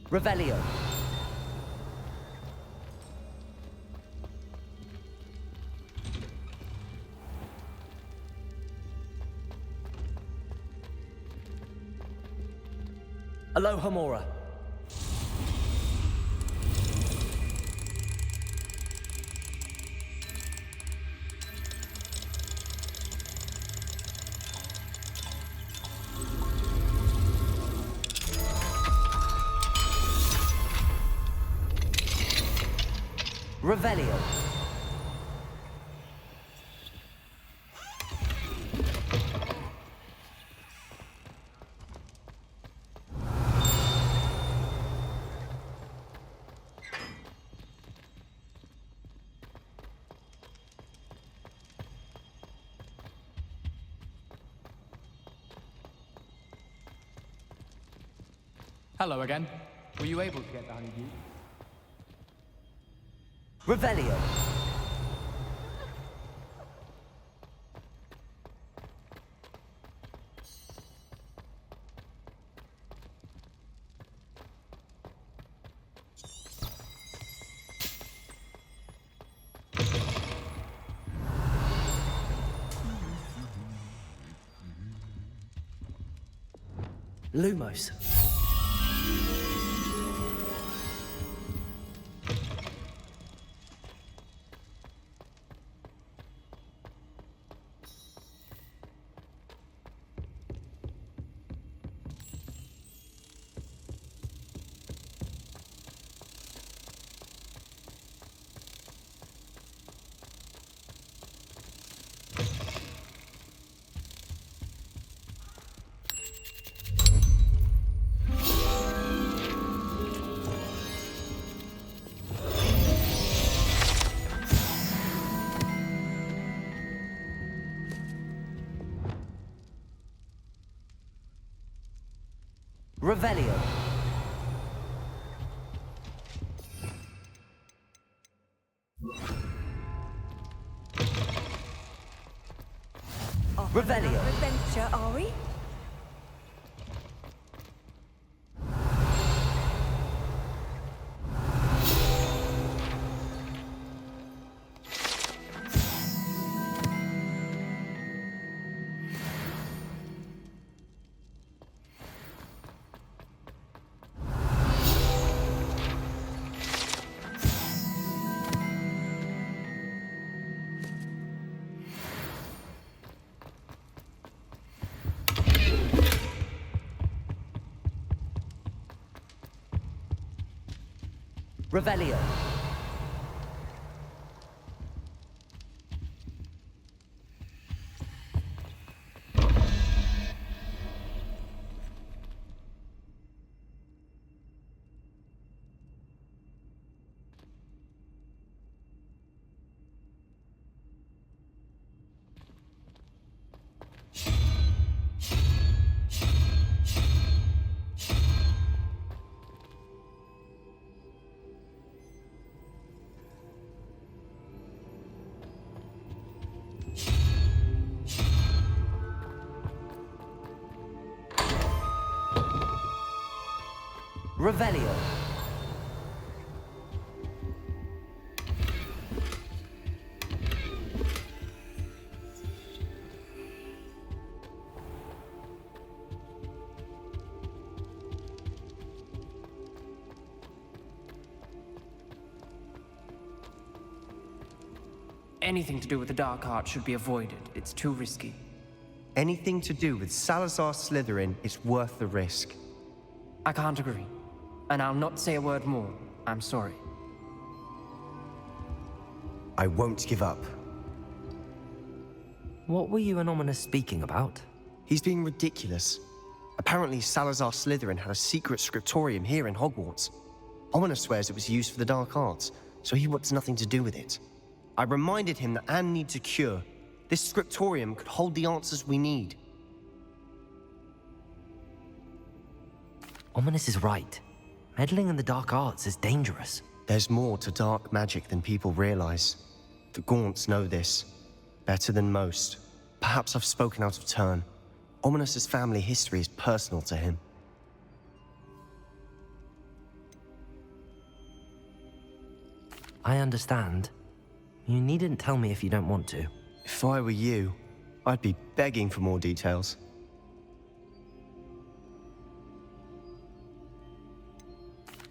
[SPEAKER 1] Revelio. Alohomora. Revelio.
[SPEAKER 6] Hello again. Were you able to get the honeydew?
[SPEAKER 1] Revelio. Lumos. Revelio. Revelio.
[SPEAKER 17] Adventure, are we?
[SPEAKER 1] Revelio. Revelio.
[SPEAKER 9] Anything to do with the dark art should be avoided. It's too risky.
[SPEAKER 8] Anything to do with Salazar Slytherin is worth the risk.
[SPEAKER 9] I can't agree. And I'll not say a word more. I'm sorry.
[SPEAKER 8] I won't give up.
[SPEAKER 1] What were you and Ominous speaking about?
[SPEAKER 8] He's being ridiculous. Apparently, Salazar Slytherin had a secret scriptorium here in Hogwarts. Ominous swears it was used for the dark arts, so he wants nothing to do with it. I reminded him that Anne needs a cure. This scriptorium could hold the answers we need.
[SPEAKER 1] Ominous is right. Meddling in the dark arts is dangerous.
[SPEAKER 8] There's more to dark magic than people realize. The Gaunts know this better than most. Perhaps I've spoken out of turn. Ominous's family history is personal to him.
[SPEAKER 1] I understand. You needn't tell me if you don't want to.
[SPEAKER 8] If I were you, I'd be begging for more details.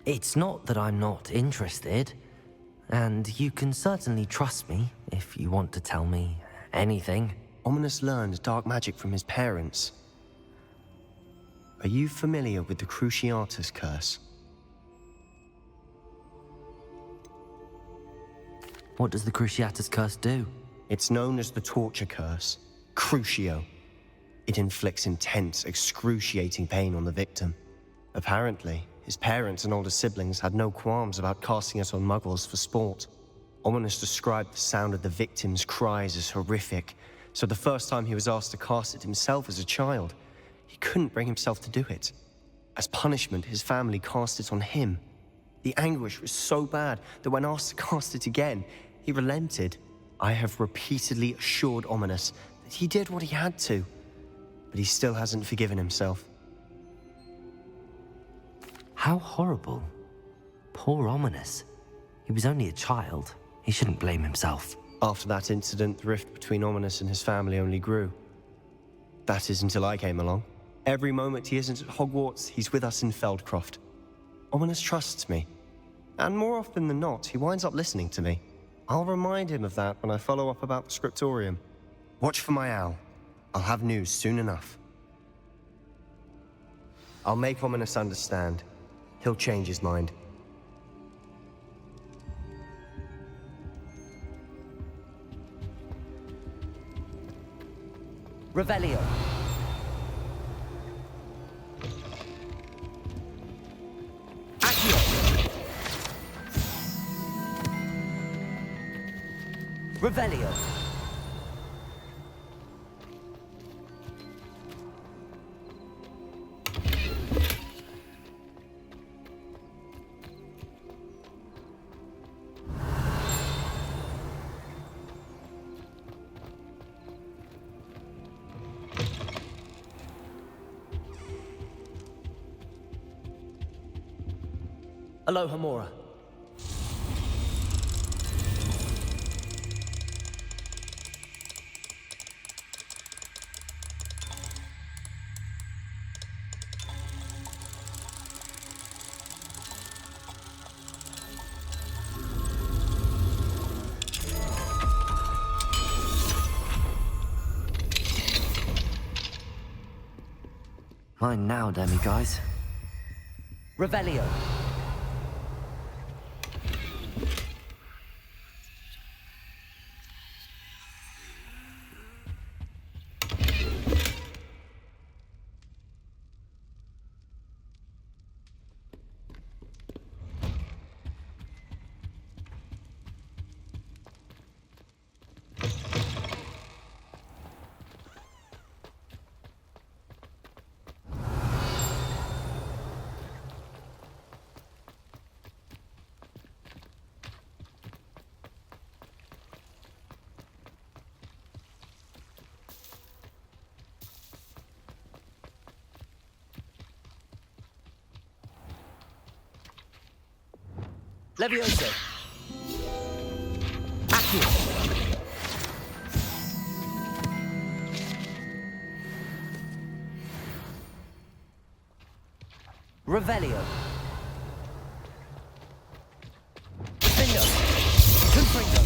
[SPEAKER 1] It's not that I'm not interested, and you can certainly trust me if you want to tell me anything.
[SPEAKER 8] Ominous learned dark magic from his parents. Are you familiar with the Cruciatus Curse?
[SPEAKER 1] What does the Cruciatus Curse do?
[SPEAKER 8] It's known as the Torture Curse, Crucio. It inflicts intense, excruciating pain on the victim. Apparently, his parents and older siblings had no qualms about casting it on muggles for sport. Ominous described the sound of the victim's cries as horrific, so the first time he was asked to cast it himself as a child, he couldn't bring himself to do it. As punishment, his family cast it on him. The anguish was so bad that when asked to cast it again, he relented. I have repeatedly assured Ominous that he did what he had to, but he still hasn't forgiven himself.
[SPEAKER 1] How horrible. Poor Ominous. He was only a child. He shouldn't blame himself.
[SPEAKER 8] After that incident, the rift between Ominous and his family only grew. That is until I came along. Every moment he isn't at Hogwarts, he's with us in Feldcroft. Ominous trusts me. And more often than not, he winds up listening to me. I'll remind him of that when I follow up about the scriptorium. Watch for my owl. I'll have news soon enough. I'll make Ominous understand. He'll change his mind.
[SPEAKER 1] Revelio. Accio. Revelio. Aloha Mora. Mine now, demi-guys. Revelio. Levioso. Accio. Revelio. Findo. Confringo.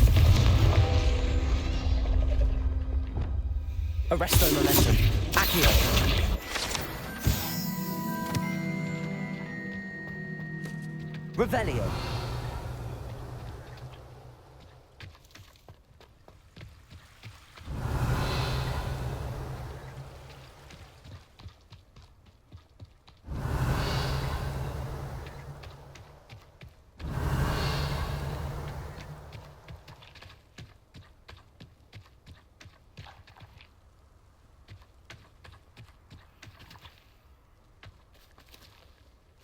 [SPEAKER 1] Arresto momentum. Accio. Revelio.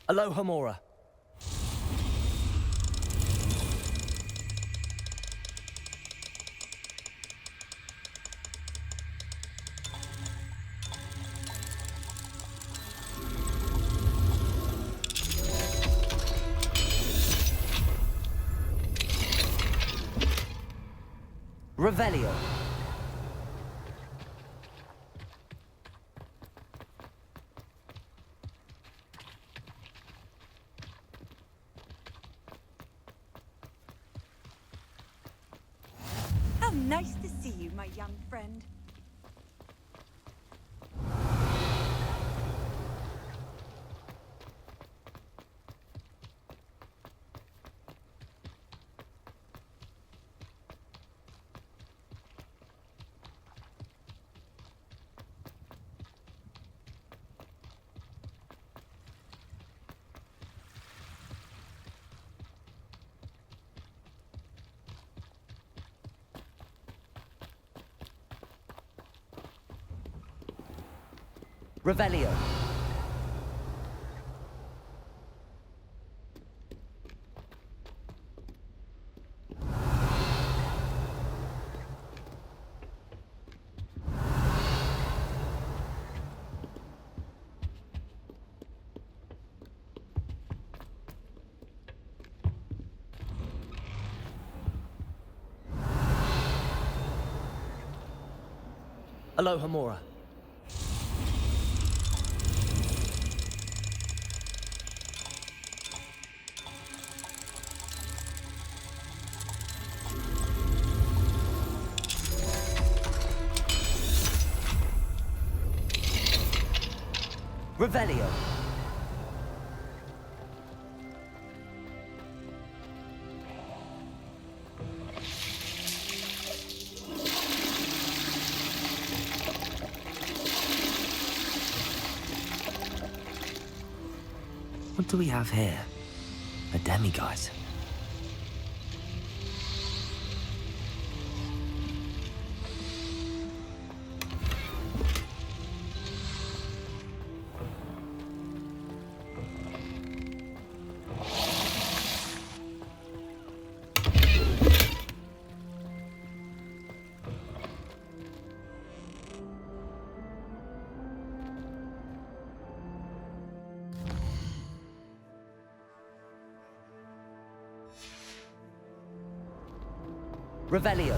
[SPEAKER 1] Aloha Mora. Revelio.
[SPEAKER 3] How nice to see you, my young friend.
[SPEAKER 1] Revelio. Aloha Mora. Revelio. What do we have here? A demiguise. Revelio.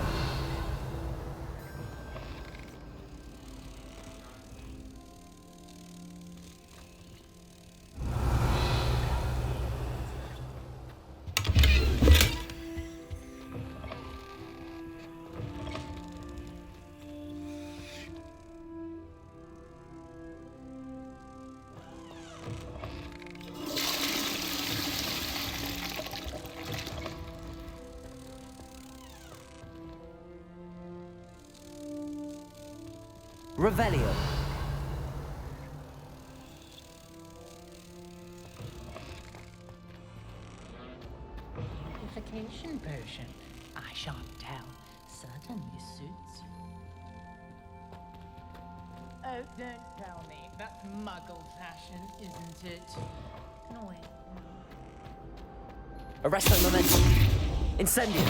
[SPEAKER 1] Revelio.
[SPEAKER 7] Purification potion. I shan't tell. Certainly suits you. Oh, don't tell me. That's muggle fashion, isn't it? No, wait.
[SPEAKER 1] Arresto momentum. Incendio.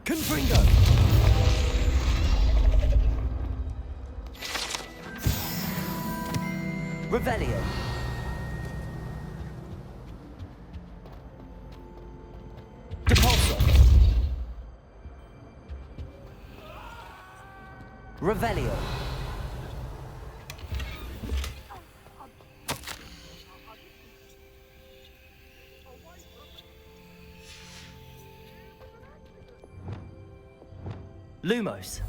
[SPEAKER 1] Confringo. Revelio. Depulso. Revelio. Lumos.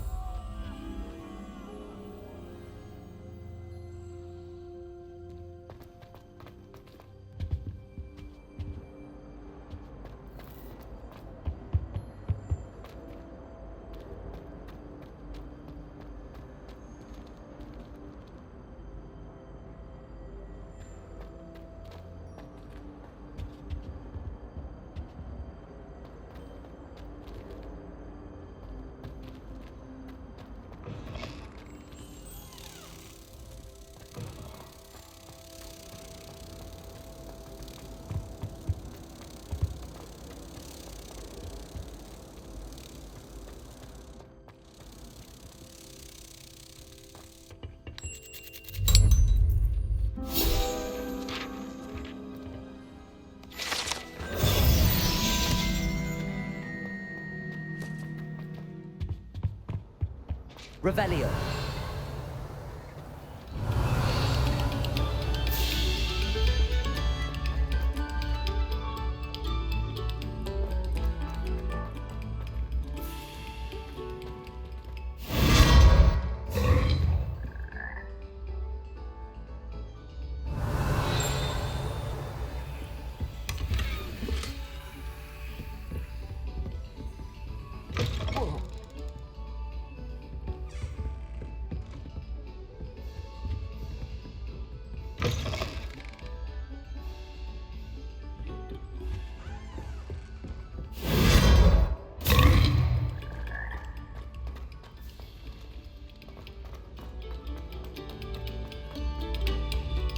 [SPEAKER 1] Revelio.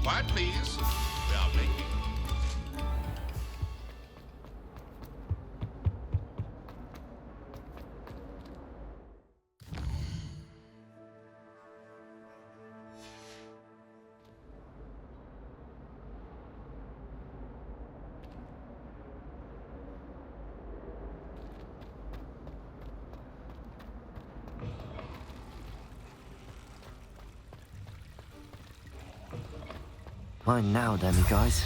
[SPEAKER 4] Quiet, please. We are making.
[SPEAKER 1] Mine now, Demi guys.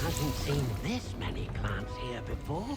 [SPEAKER 22] Hasn't seen this many plants here before.